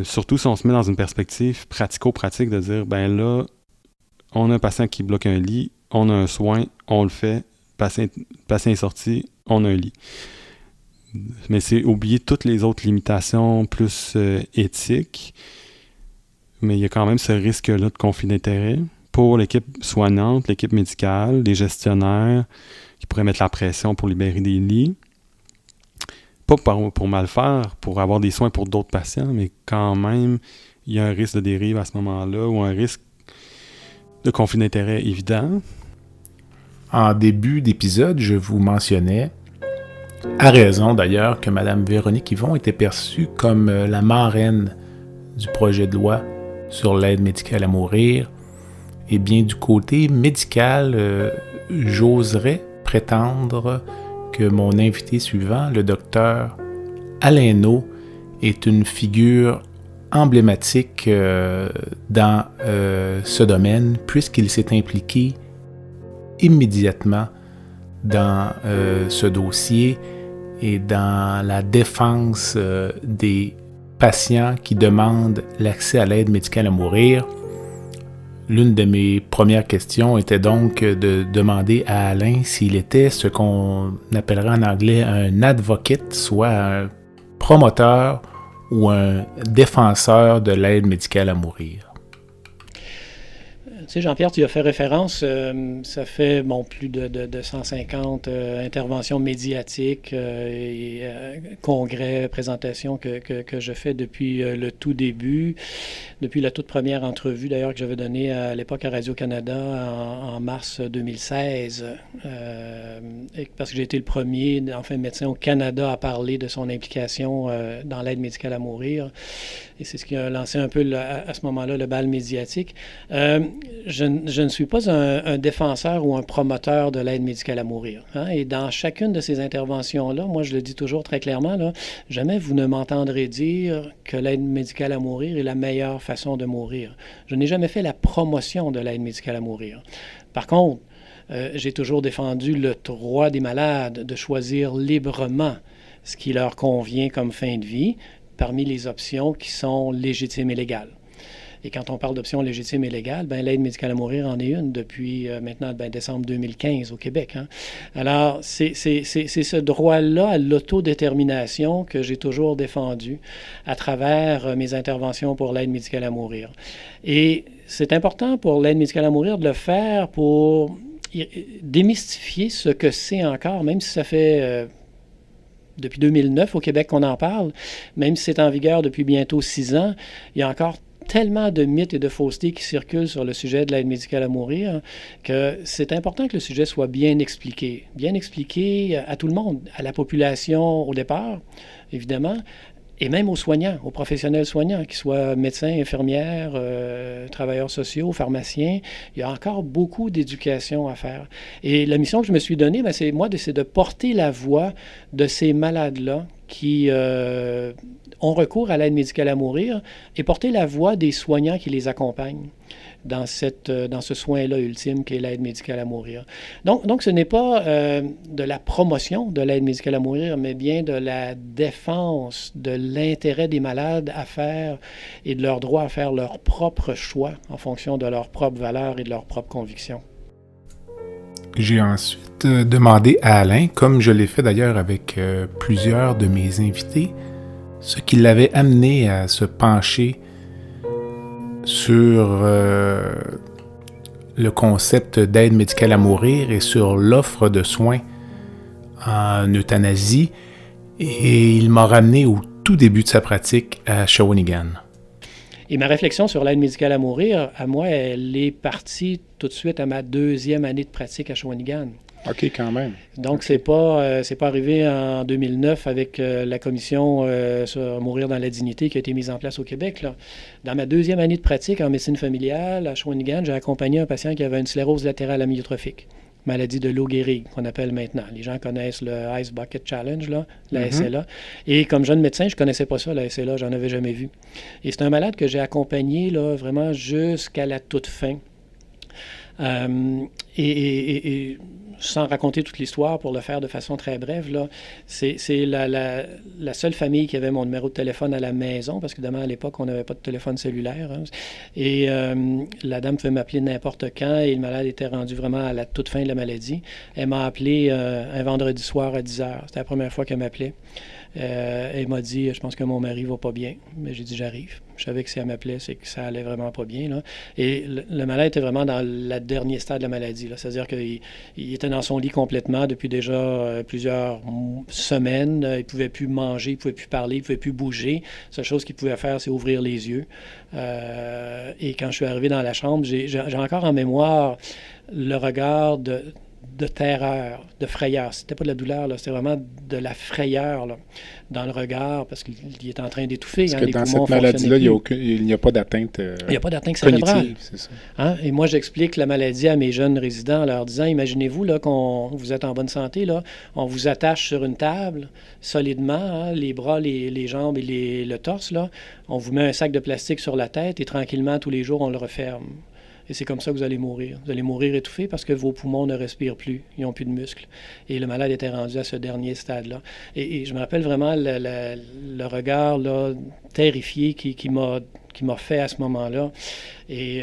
surtout si on se met dans une perspective pratico-pratique de dire, là, on a un patient qui bloque un lit, on a un soin, on le fait, patient est sorti, on a un lit. Mais c'est oublier toutes les autres limitations plus éthiques. Mais il y a quand même ce risque-là de conflit d'intérêt pour l'équipe soignante, l'équipe médicale, les gestionnaires qui pourraient mettre la pression pour libérer des lits. Pas pour mal faire, pour avoir des soins pour d'autres patients, mais quand même, il y a un risque de dérive à ce moment-là ou un risque de conflit d'intérêt évident. En début d'épisode, je vous mentionnais, à raison d'ailleurs, que Mme Véronique Yvon était perçue comme la marraine du projet de loi sur l'aide médicale à mourir. Eh bien, du côté médical, j'oserais prétendre que mon invité suivant, le docteur Alain Naud, est une figure emblématique dans ce domaine, puisqu'il s'est impliqué immédiatement dans ce dossier et dans la défense des patients qui demandent l'accès à l'aide médicale à mourir. L'une de mes premières questions était donc de demander à Alain s'il était ce qu'on appellerait en anglais un advocate, soit un promoteur ou un défenseur de l'aide médicale à mourir. Tu sais, Jean-Pierre, tu as fait référence, ça fait plus de 150 interventions médiatiques et congrès, présentations que je fais depuis le tout début, depuis la toute première entrevue d'ailleurs que j'avais donnée à l'époque à Radio-Canada en mars 2016, parce que j'ai été le premier médecin au Canada à parler de son implication dans l'aide médicale à mourir. Et c'est ce qui a lancé un peu à ce moment-là le bal médiatique. Je ne suis pas un défenseur ou un promoteur de l'aide médicale à mourir. Hein? Et dans chacune de ces interventions-là, moi je le dis toujours très clairement, jamais vous ne m'entendrez dire que l'aide médicale à mourir est la meilleure façon de mourir. Je n'ai jamais fait la promotion de l'aide médicale à mourir. Par contre, j'ai toujours défendu le droit des malades de choisir librement ce qui leur convient comme fin de vie, parmi les options qui sont légitimes et légales. Et quand on parle d'options légitimes et légales, l'aide médicale à mourir en est une depuis maintenant décembre 2015 au Québec. Hein. Alors, c'est ce droit-là à l'autodétermination que j'ai toujours défendu à travers mes interventions pour l'aide médicale à mourir. Et c'est important pour l'aide médicale à mourir de le faire pour démystifier ce que c'est encore, même si ça fait... depuis 2009 au Québec qu'on en parle, même si c'est en vigueur depuis bientôt 6 ans, il y a encore tellement de mythes et de faussetés qui circulent sur le sujet de l'aide médicale à mourir que c'est important que le sujet soit bien expliqué à tout le monde, à la population au départ, évidemment, et même aux soignants, aux professionnels soignants, qu'ils soient médecins, infirmières, travailleurs sociaux, pharmaciens. Il y a encore beaucoup d'éducation à faire. Et la mission que je me suis donnée, c'est de porter la voix de ces malades-là qui ont recours à l'aide médicale à mourir et porter la voix des soignants qui les accompagnent dans ce soin-là ultime qu'est l'aide médicale à mourir. Donc ce n'est pas de la promotion de l'aide médicale à mourir, mais bien de la défense de l'intérêt des malades à faire et de leur droit à faire leur propre choix en fonction de leurs propres valeurs et de leurs propres convictions. J'ai ensuite demandé à Alain, comme je l'ai fait d'ailleurs avec plusieurs de mes invités, ce qui l'avait amené à se pencher sur le concept d'aide médicale à mourir et sur l'offre de soins en euthanasie. Et il m'a ramené au tout début de sa pratique à Shawinigan. Et ma réflexion sur l'aide médicale à mourir, à moi, elle est partie tout de suite à ma 2e année de pratique à Shawinigan. OK, quand même. Donc, c'est pas arrivé en 2009 avec la commission sur Mourir dans la dignité qui a été mise en place au Québec, là. Dans ma 2e année de pratique en médecine familiale à Shawinigan, j'ai accompagné un patient qui avait une sclérose latérale amyotrophique, maladie de Lou Gehrig, qu'on appelle maintenant. Les gens connaissent le Ice Bucket Challenge, là, la SLA. Et comme jeune médecin, je ne connaissais pas ça, la SLA, j'en avais jamais vu. Et c'est un malade que j'ai accompagné là, vraiment jusqu'à la toute fin. Et sans raconter toute l'histoire, pour le faire de façon très brève, là, c'est la seule famille qui avait mon numéro de téléphone à la maison, parce que à l'époque, on n'avait pas de téléphone cellulaire. Hein. Et la dame pouvait m'appeler n'importe quand, et le malade était rendu vraiment à la toute fin de la maladie. Elle m'a appelé un vendredi soir à 10h. C'était la première fois qu'elle m'appelait. Elle m'a dit, je pense que mon mari va pas bien. Mais j'ai dit, j'arrive. Je savais que si elle m'appelait, c'est que ça allait vraiment pas bien, là. Et le malade était vraiment dans le dernier stade de la maladie, là. C'est-à-dire qu'il était dans son lit complètement depuis déjà plusieurs semaines. Il pouvait plus manger, il pouvait plus parler, il pouvait plus bouger. La seule chose qu'il pouvait faire, c'est ouvrir les yeux. Et quand je suis arrivé dans la chambre, j'ai encore en mémoire le regard de terreur, de frayeur. C'était pas de la douleur, là, c'était vraiment de la frayeur là, dans le regard, parce qu'il est en train d'étouffer. Parce que dans cette maladie-là, il n'y a pas d'atteinte il n'y a pas d'atteinte cérébrale. C'est ça. Hein? Et moi, j'explique la maladie à mes jeunes résidents en leur disant, imaginez-vous là, vous êtes en bonne santé, là, on vous attache sur une table solidement, hein, les bras, les jambes et le torse, là, on vous met un sac de plastique sur la tête et tranquillement, tous les jours, on le referme. Et c'est comme ça que vous allez mourir. Vous allez mourir étouffé parce que vos poumons ne respirent plus. Ils n'ont plus de muscles. Et le malade était rendu à ce dernier stade-là. Et je me rappelle vraiment le regard là, terrifié qui m'a fait à ce moment-là. Et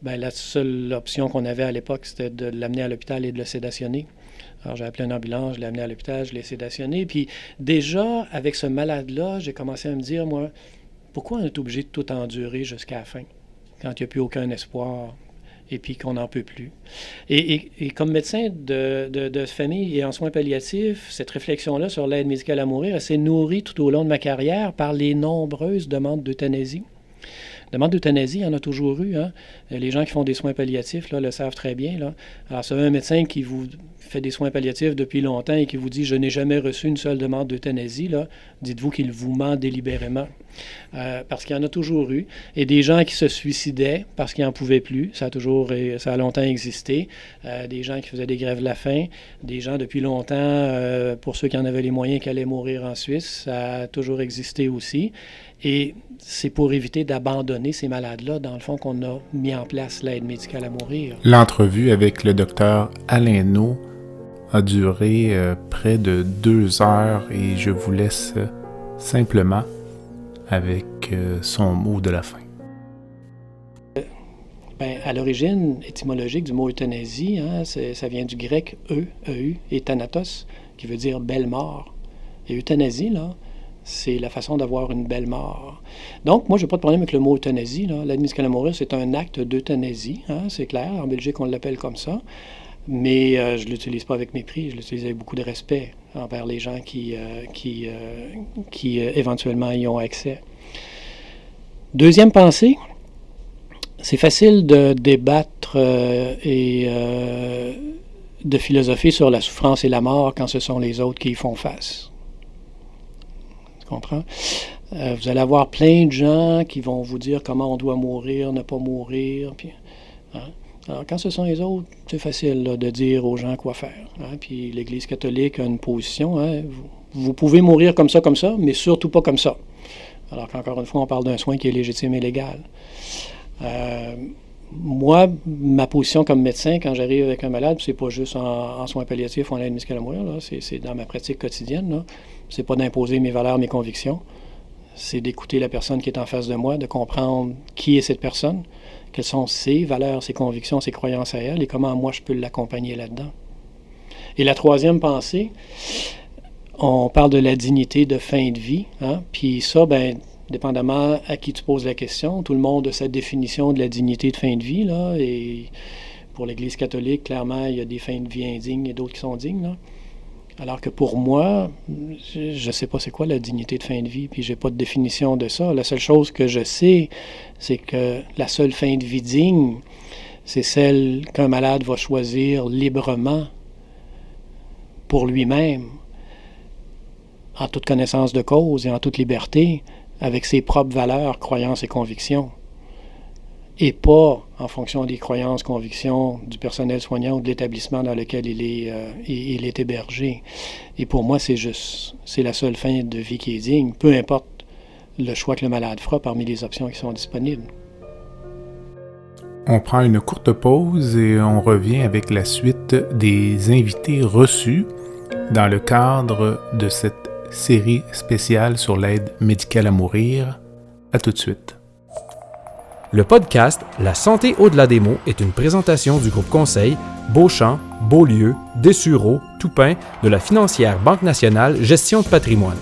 la seule option qu'on avait à l'époque, c'était de l'amener à l'hôpital et de le sédationner. Alors, j'ai appelé une ambulance, je l'ai amené à l'hôpital, je l'ai sédationné. Puis déjà, avec ce malade-là, j'ai commencé à me dire, moi, pourquoi on est obligé de tout endurer jusqu'à la fin? Quand il n'y a plus aucun espoir et puis qu'on n'en peut plus. Et comme médecin de famille et en soins palliatifs, cette réflexion-là sur l'aide médicale à mourir, elle s'est nourrie tout au long de ma carrière par les nombreuses demandes d'euthanasie. Demande d'euthanasie, il y en a toujours eu. Hein? Les gens qui font des soins palliatifs là, le savent très bien. Là. Alors, si vous avez un médecin qui vous fait des soins palliatifs depuis longtemps et qui vous dit « je n'ai jamais reçu une seule demande d'euthanasie », dites-vous qu'il vous ment délibérément. Parce qu'il y en a toujours eu. Et des gens qui se suicidaient parce qu'ils n'en pouvaient plus, ça a longtemps existé. Des gens qui faisaient des grèves de la faim, des gens depuis longtemps, pour ceux qui en avaient les moyens, qui allaient mourir en Suisse, ça a toujours existé aussi. Et c'est pour éviter d'abandonner ces malades-là, dans le fond, qu'on a mis en place l'aide médicale à mourir. L'entrevue avec le docteur Alain Naud a duré près de 2 heures et je vous laisse simplement avec son mot de la fin. À l'origine étymologique du mot euthanasie, hein, ça vient du grec EU, et thanatos, qui veut dire belle mort. Et euthanasie, là, c'est la façon d'avoir une belle mort. Donc, moi, je n'ai pas de problème avec le mot euthanasie. L'aide médicale à mourir, c'est un acte d'euthanasie, hein, c'est clair. En Belgique, on l'appelle comme ça. Mais je ne l'utilise pas avec mépris, je l'utilise avec beaucoup de respect envers les gens qui éventuellement y ont accès. Deuxième pensée, c'est facile de débattre et de philosopher sur la souffrance et la mort quand ce sont les autres qui y font face. Tu comprends? Vous allez avoir plein de gens qui vont vous dire comment on doit mourir, ne pas mourir. Puis, hein? Alors, quand ce sont les autres, c'est facile là, de dire aux gens quoi faire. Hein? Puis l'Église catholique a une position. Hein? Vous pouvez mourir comme ça, mais surtout pas comme ça. Alors qu'encore une fois, on parle d'un soin qui est légitime et légal. Moi, ma position comme médecin, quand j'arrive avec un malade, c'est pas juste en soins palliatifs ou en aide médicale à mourir, là, c'est dans ma pratique quotidienne. Là. C'est pas d'imposer mes valeurs, mes convictions. C'est d'écouter la personne qui est en face de moi, de comprendre qui est cette personne, quelles sont ses valeurs, ses convictions, ses croyances à elle, et comment moi je peux l'accompagner là-dedans. Et la troisième pensée, on parle de la dignité de fin de vie, hein? Puis ça, dépendamment à qui tu poses la question, tout le monde a sa définition de la dignité de fin de vie, là, et pour l'Église catholique, clairement, il y a des fins de vie indignes et d'autres qui sont dignes, là. Alors que pour moi, je ne sais pas c'est quoi la dignité de fin de vie, puis j'ai pas de définition de ça. La seule chose que je sais, c'est que la seule fin de vie digne, c'est celle qu'un malade va choisir librement pour lui-même, en toute connaissance de cause et en toute liberté, avec ses propres valeurs, croyances et convictions, et pas en fonction des croyances, convictions du personnel soignant ou de l'établissement dans lequel il est hébergé. Et pour moi, c'est la seule fin de vie qui est digne, peu importe le choix que le malade fera parmi les options qui sont disponibles. On prend une courte pause et on revient avec la suite des invités reçus dans le cadre de cette série spéciale sur l'aide médicale à mourir. À tout de suite. Le podcast La santé au-delà des mots est une présentation du groupe conseil Beauchamp, Beaulieu, Dessureau, Toupin de la financière Banque nationale Gestion de patrimoine.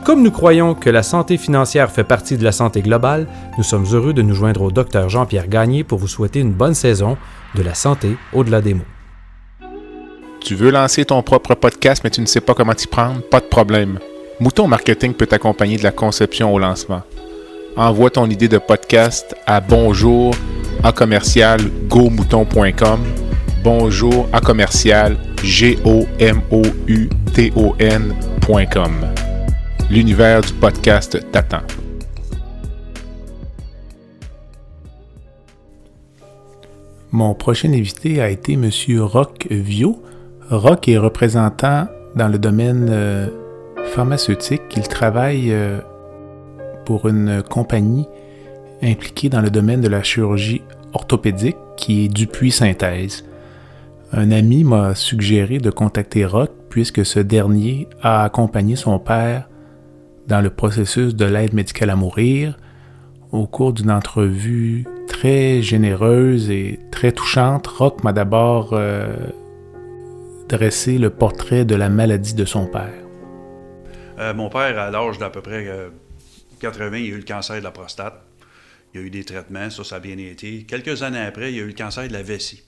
Comme nous croyons que la santé financière fait partie de la santé globale, nous sommes heureux de nous joindre au Dr Jean-Pierre Gagné pour vous souhaiter une bonne saison de La santé au-delà des mots. Tu veux lancer ton propre podcast mais tu ne sais pas comment t'y prendre? Pas de problème. Mouton Marketing peut t'accompagner de la conception au lancement. Envoie ton idée de podcast à bonjour@gomouton.com, bonjour@gomouton.com. L'univers du podcast t'attend. Mon prochain invité a été M. Roch Viault. Roch est représentant dans le domaine pharmaceutique. Il travaille pour une compagnie impliquée dans le domaine de la chirurgie orthopédique qui est Dupuis Synthèse. Un ami m'a suggéré de contacter Roch puisque ce dernier a accompagné son père dans le processus de l'aide médicale à mourir. Au cours d'une entrevue très généreuse et très touchante, Roch m'a d'abord dressé le portrait de la maladie de son père. Mon père, à l'âge d'à peu près 80, il a eu le cancer de la prostate. Il a eu des traitements, ça a bien été. Quelques années après, il a eu le cancer de la vessie.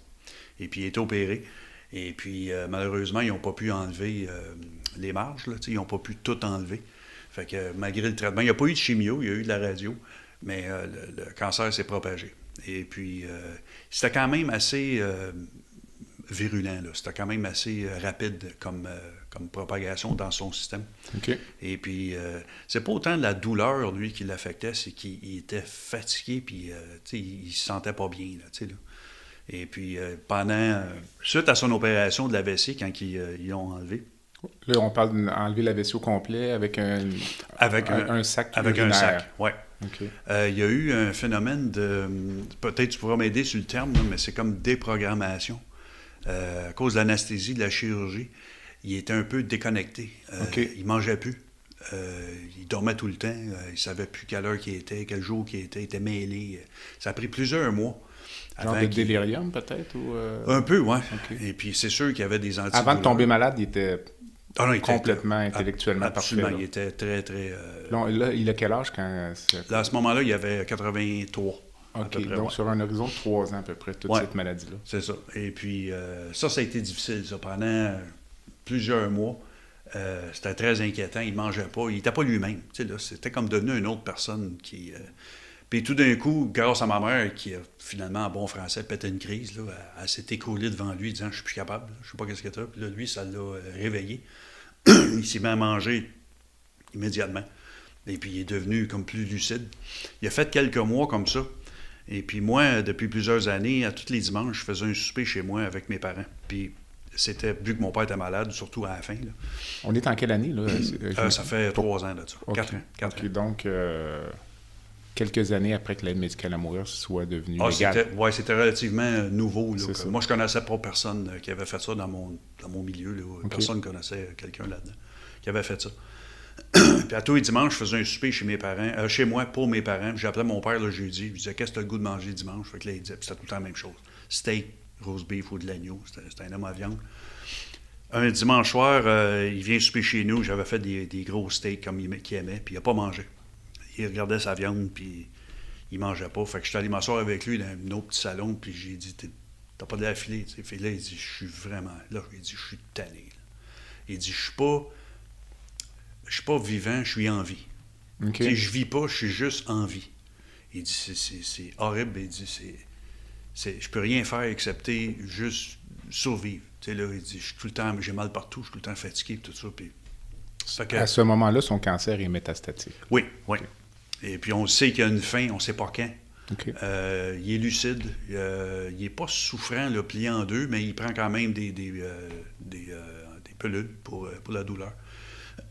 Et puis, il a été opéré. Et puis, malheureusement, ils n'ont pas pu enlever les marges. Là, ils n'ont pas pu tout enlever. Fait que malgré le traitement, il n'y a pas eu de chimio, il y a eu de la radio, mais le cancer s'est propagé. Et puis, c'était quand même assez virulent. Là. C'était quand même assez rapide comme propagation dans son système. Okay. Et puis, c'est pas autant de la douleur, lui, qui l'affectait, c'est qu'il était fatigué, puis il se sentait pas bien. Là, là. Et puis, suite à son opération de la vessie, quand ils l'ont enlevé, là, on parle d'enlever la vessie au complet avec un sac urinaire. Avec un sac, oui. Okay. Il y a eu un phénomène de... Peut-être tu pourras m'aider sur le terme, là, mais c'est comme déprogrammation. À cause de l'anesthésie, de la chirurgie, il était un peu déconnecté. Okay. Il mangeait plus. Il dormait tout le temps. Il ne savait plus quelle heure qu'il était, quel jour qu'il était. Il était mêlé. Ça a pris plusieurs mois. Genre de délirium, peut-être? Ou Un peu, oui. Okay. Et puis, c'est sûr qu'il y avait des antidouleurs. Avant de tomber malade, il était... Ah non, il complètement était intellectuellement absolument, parfait. Il était très, très... Là, il a quel âge quand... Là, à ce moment-là, il avait 83. OK, près, donc sur un horizon de 3 ans à peu près, toute cette maladie-là. C'est ça. Et puis, ça a été difficile, ça, pendant plusieurs mois. C'était très inquiétant, il ne mangeait pas, il n'était pas lui-même. Tu sais, là, c'était comme devenu une autre personne qui... Puis tout d'un coup, grâce à ma mère, qui a finalement, en bon français, pété une crise, là, elle s'est écoulée devant lui, disant « Je suis plus capable, je ne sais pas qu'est-ce que tu as. » Puis là, lui, ça l'a réveillé. Il s'est mis à manger immédiatement. Et puis, il est devenu comme plus lucide. Il a fait quelques mois comme ça. Et puis moi, depuis plusieurs années, à tous les dimanches, je faisais un souper chez moi avec mes parents. Puis c'était, vu que mon père était malade, surtout à la fin. Là. On est en quelle année, là? Ça fait 3 ans de ça. Okay. 4 ans. Donc, quelques années après que l'aide médicale à mourir soit devenue légale. C'était relativement nouveau. Là, moi, je connaissais pas personne qui avait fait ça dans mon milieu. Là. Okay. Personne ne connaissait quelqu'un là-dedans qui avait fait ça. Puis à tous les dimanches, je faisais un souper chez mes parents, chez moi pour mes parents. J'appelais mon père le jeudi. Je lui disais, qu'est-ce que tu as le goût de manger dimanche? Fait que là, il disait, c'était tout le temps la même chose. Steak, roast beef ou de l'agneau. C'était un homme à viande. Un dimanche soir, il vient souper chez nous. J'avais fait des gros steaks comme qu'il aimait, puis il n'a pas mangé. Il regardait sa viande, puis il mangeait pas. Fait que je suis allé m'asseoir avec lui dans un autre petit salon, puis j'ai dit, t'as pas de l'air filé. Fait là, il dit, je suis vraiment... Là, il dit, je suis tanné. Là. Il dit, je suis pas vivant, je suis en vie. OK. Tu sais, je vis pas, je suis juste en vie. Il dit, c'est horrible. Il dit, je peux rien faire excepté juste survivre. Tu sais, là, il dit, je suis tout le temps, j'ai mal partout, je suis tout le temps fatigué, tout ça. Puis, fait que, À ce moment-là, son cancer est métastatique. oui. Et puis, on sait qu'il y a une fin, on ne sait pas quand. OK. Il est lucide. Il n'est pas souffrant, là, plié en deux, mais il prend quand même des pilules pour la douleur.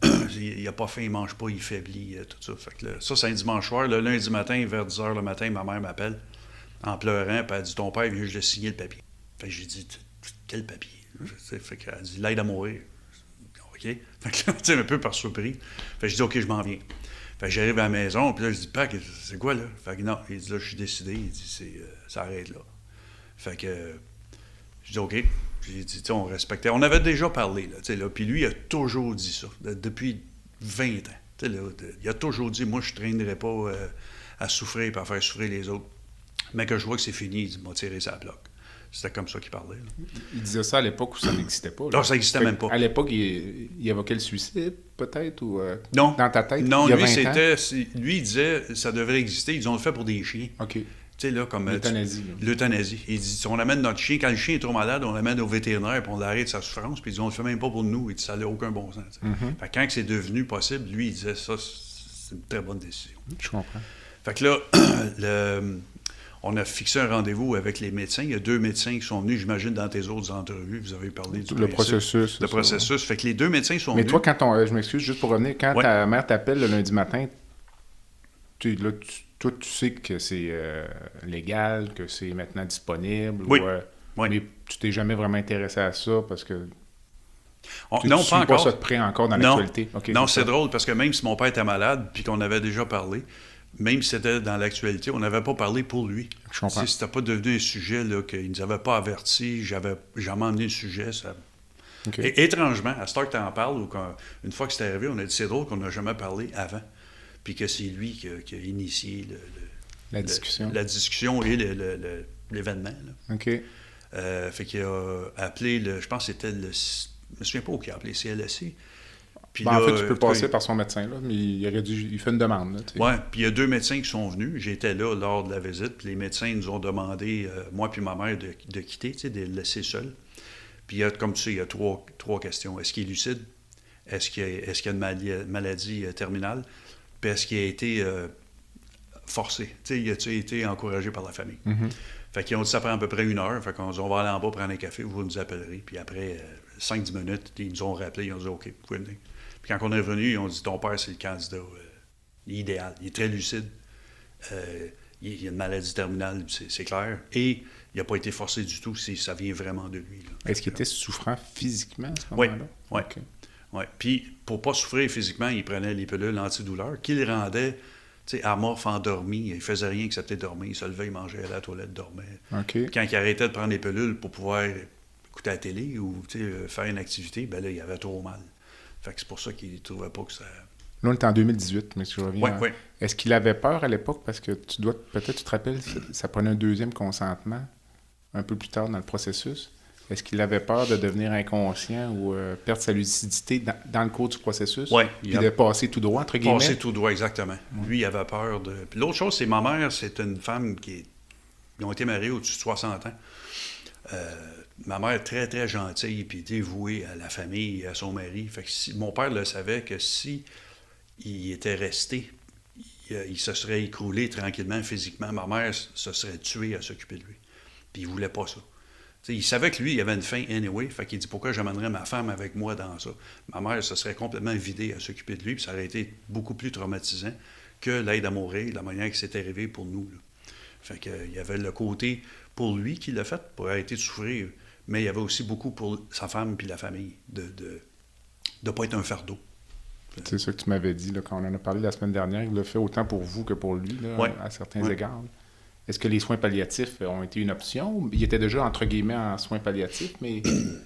Il n'a pas faim, il ne mange pas, il faiblit, tout ça. Fait que là, ça, c'est un dimanche soir. Le lundi matin, vers 10h le matin, ma mère m'appelle en pleurant, puis elle dit, ton père vient juste de signer le papier. Fait que j'ai dit, quel papier? Fait qu'elle dit, l'aide à mourir. OK. Fait que là, tu sais, un peu par surprise. Fait que je dis, OK, je m'en viens. Fait que j'arrive à la maison, puis là, je dis, Pac, c'est quoi, là? Fait que non, il dit, là, je suis décidé. Il dit, ça arrête là. Fait que je dis, OK. J'ai dit, tu sais, on respectait. On avait déjà parlé, là, tu sais, là. Puis lui, il a toujours dit ça, depuis 20 ans. Tu sais, là, il a toujours dit, moi, je ne traînerai pas à souffrir et à faire souffrir les autres. Mais que je vois que c'est fini, il m'a tiré sa plaque. C'était comme ça qu'il parlait. Là. Il disait ça à l'époque où ça n'existait pas. Non, ça n'existait même pas. À l'époque, il évoquait le suicide, peut-être, ou non. Dans ta tête? Non, il y a lui, 20 ans? lui, il disait ça devrait exister. Ils ont le fait pour des chiens. OK. Tu sais, là, comme... L'euthanasie. L'euthanasie. Il dit, on amène notre chien. Quand le chien est trop malade, on l'amène au vétérinaire puis on l'arrête de sa souffrance. Puis il dit, on le fait même pas pour nous. Il dit, ça n'a aucun bon sens. Mm-hmm. Fait que quand c'est devenu possible, lui, il disait, ça, c'est une très bonne décision. Je comprends. Fait que là, on a fixé un rendez-vous avec les médecins. Il y a 2 médecins qui sont venus, j'imagine, dans tes autres entrevues. Vous avez parlé du processus. Le processus. Fait que les 2 médecins sont venus. Mais toi, quand je m'excuse, juste pour revenir, quand ta mère t'appelle le lundi matin, toi, tu sais que c'est légal, que c'est maintenant disponible. Oui. Mais tu t'es jamais vraiment intéressé à ça parce que... non, pas encore. Pas ça de près encore dans l'actualité. Okay, non, c'est drôle parce que même si mon père était malade puis qu'on avait déjà parlé, même si c'était dans l'actualité, on n'avait pas parlé pour lui. Je comprends. C'était pas devenu un sujet là, qu'il ne nous avait pas averti, j'avais jamais emmené le sujet. Ça... Okay. Et, étrangement, à ce temps que tu en parles, ou une fois que c'est arrivé, on a dit c'est drôle qu'on n'a jamais parlé avant. Puis que c'est lui qui a initié la discussion. La discussion et l'événement. Là. OK. Fait qu'il a appelé, je pense que c'était je me souviens pas qui a appelé, CLSC. Puis en fait, tu peux passer par son médecin, là, mais il fait une demande. Oui, puis il y a 2 médecins qui sont venus. J'étais là lors de la visite, puis les médecins nous ont demandé, moi puis ma mère, de quitter, de le laisser seul. Puis, comme tu sais, il y a trois questions. Est-ce qu'il est lucide? Est-ce qu'il y a une maladie terminale? Puis est-ce qu'il a été forcé? Il a-t-il été encouragé par la famille? Mm-hmm. Fait qu'ils ont dit ça prend à peu près 1 heure. Fait qu'on dit on va aller en bas prendre un café, vous nous appellerez. Puis après 5-10 minutes, ils nous ont rappelé, ils ont dit OK, vous pouvez venir. Puis quand on est revenu, ils ont dit ton père, c'est le candidat idéal. Il est très lucide. Il y a une maladie terminale, c'est clair. Et il n'a pas été forcé du tout, ça vient vraiment de lui. Là. Est-ce qu'il était souffrant physiquement à ce moment-là? Oui. Okay. Ouais. Puis, pour ne pas souffrir physiquement, il prenait les pilules antidouleurs qui le rendaient amorphe, endormi. Il ne faisait rien excepté dormir. Il se levait, il mangeait, allait à la toilette, dormait. Okay. Quand il arrêtait de prendre les pilules pour pouvoir écouter la télé ou faire une activité, ben là, il avait trop mal. Fait que c'est pour ça qu'il ne trouvait pas que ça... Là, on est en 2018, mais si je reviens... Oui. Est-ce qu'il avait peur à l'époque? Parce que peut-être tu te rappelles, ça prenait un 2e consentement un peu plus tard dans le processus. Est-ce qu'il avait peur de devenir inconscient ou perdre sa lucidité dans le cours du processus? Oui. Puis de passer tout droit, entre guillemets? Passer tout droit, exactement. Lui, il avait peur de... Puis l'autre chose, c'est ma mère, c'est une femme ils ont été mariés au-dessus de 60 ans. Ma mère est très, très gentille puis dévouée à la famille et à son mari. Fait que mon père le savait que si il était resté, il se serait écroulé tranquillement, physiquement. Ma mère se serait tuée à s'occuper de lui. Puis il voulait pas ça. T'sais, il savait que lui, il avait une fin anyway, fait qu'il dit pourquoi j'amènerais ma femme avec moi dans ça. Ma mère se serait complètement vidée à s'occuper de lui, puis ça aurait été beaucoup plus traumatisant que l'aide à mourir, la manière que c'était arrivé pour nous. Là. Fait qu'il y avait le côté pour lui qui l'a fait, pour arrêter de souffrir, mais il y avait aussi beaucoup pour sa femme puis la famille, de ne pas être un fardeau. C'est ça que tu m'avais dit là, quand on en a parlé la semaine dernière, il l'a fait autant pour vous que pour lui, là, à certains égards. Est-ce que les soins palliatifs ont été une option? Il était déjà, entre guillemets, en soins palliatifs, mais une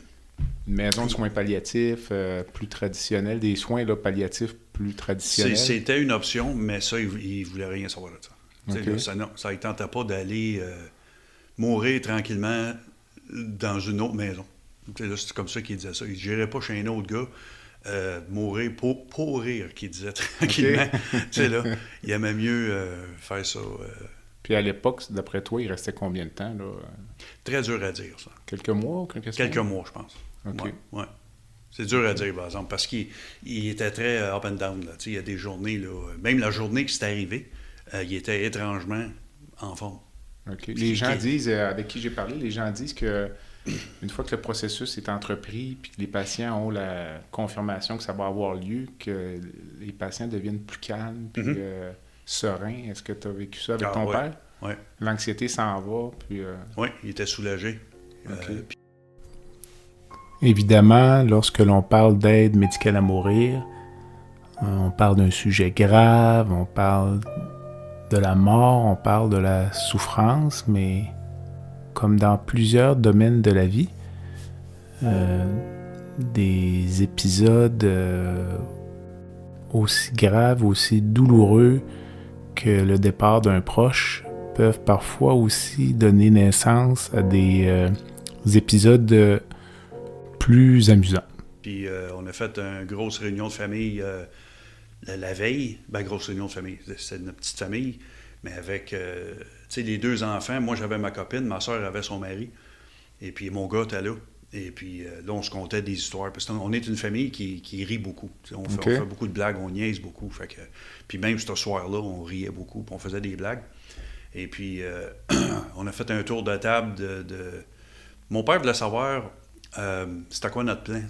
maison de soins palliatifs plus traditionnelle, des soins là, palliatifs plus traditionnels? C'était une option, mais ça, il ne voulait rien savoir de ça. Okay. Là, ça ne tentait pas d'aller mourir tranquillement dans une autre maison. Tu sais, là, c'est comme ça qu'il disait ça. Il n'irait pas chez un autre gars mourir pour rire, qu'il disait tranquillement. Tu sais, là, il aimait mieux faire ça. Puis à l'époque, d'après toi, il restait combien de temps, là? Très dur à dire, ça. Quelques mois ou quelques semaines? Quelques mois, je pense. OK. Ouais. C'est dur à dire, par exemple, parce qu'il était très up and down. Là. Il y a des journées, là, même la journée que c'est arrivé, il était étrangement en forme. OK. Les gens disent, avec qui j'ai parlé, les gens disent que une fois que le processus est entrepris puis que les patients ont la confirmation que ça va avoir lieu, que les patients deviennent plus calmes puis sereins. Est-ce que tu as vécu ça avec ton père? Oui. L'anxiété s'en va, puis... Oui, il était soulagé. OK. Évidemment, lorsque l'on parle d'aide médicale à mourir, on parle d'un sujet grave, on parle de la mort, on parle de la souffrance, mais comme dans plusieurs domaines de la vie, des épisodes aussi graves, aussi douloureux que le départ d'un proche peuvent parfois aussi donner naissance à des épisodes plus amusants. Puis on a fait une grosse réunion de famille la veille. Ben, grosse réunion de famille, c'était notre petite famille, mais avec tu sais, les 2 enfants. Moi, j'avais ma copine, ma soeur avait son mari, et puis mon gars était là. Et puis là, on se contait des histoires, parce qu'on est une famille qui rit beaucoup. On fait beaucoup de blagues, on niaise beaucoup. Fait que, puis même ce soir-là, on riait beaucoup, puis on faisait des blagues. Et puis, on a fait un tour de table de... Mon père voulait savoir c'était quoi notre plan.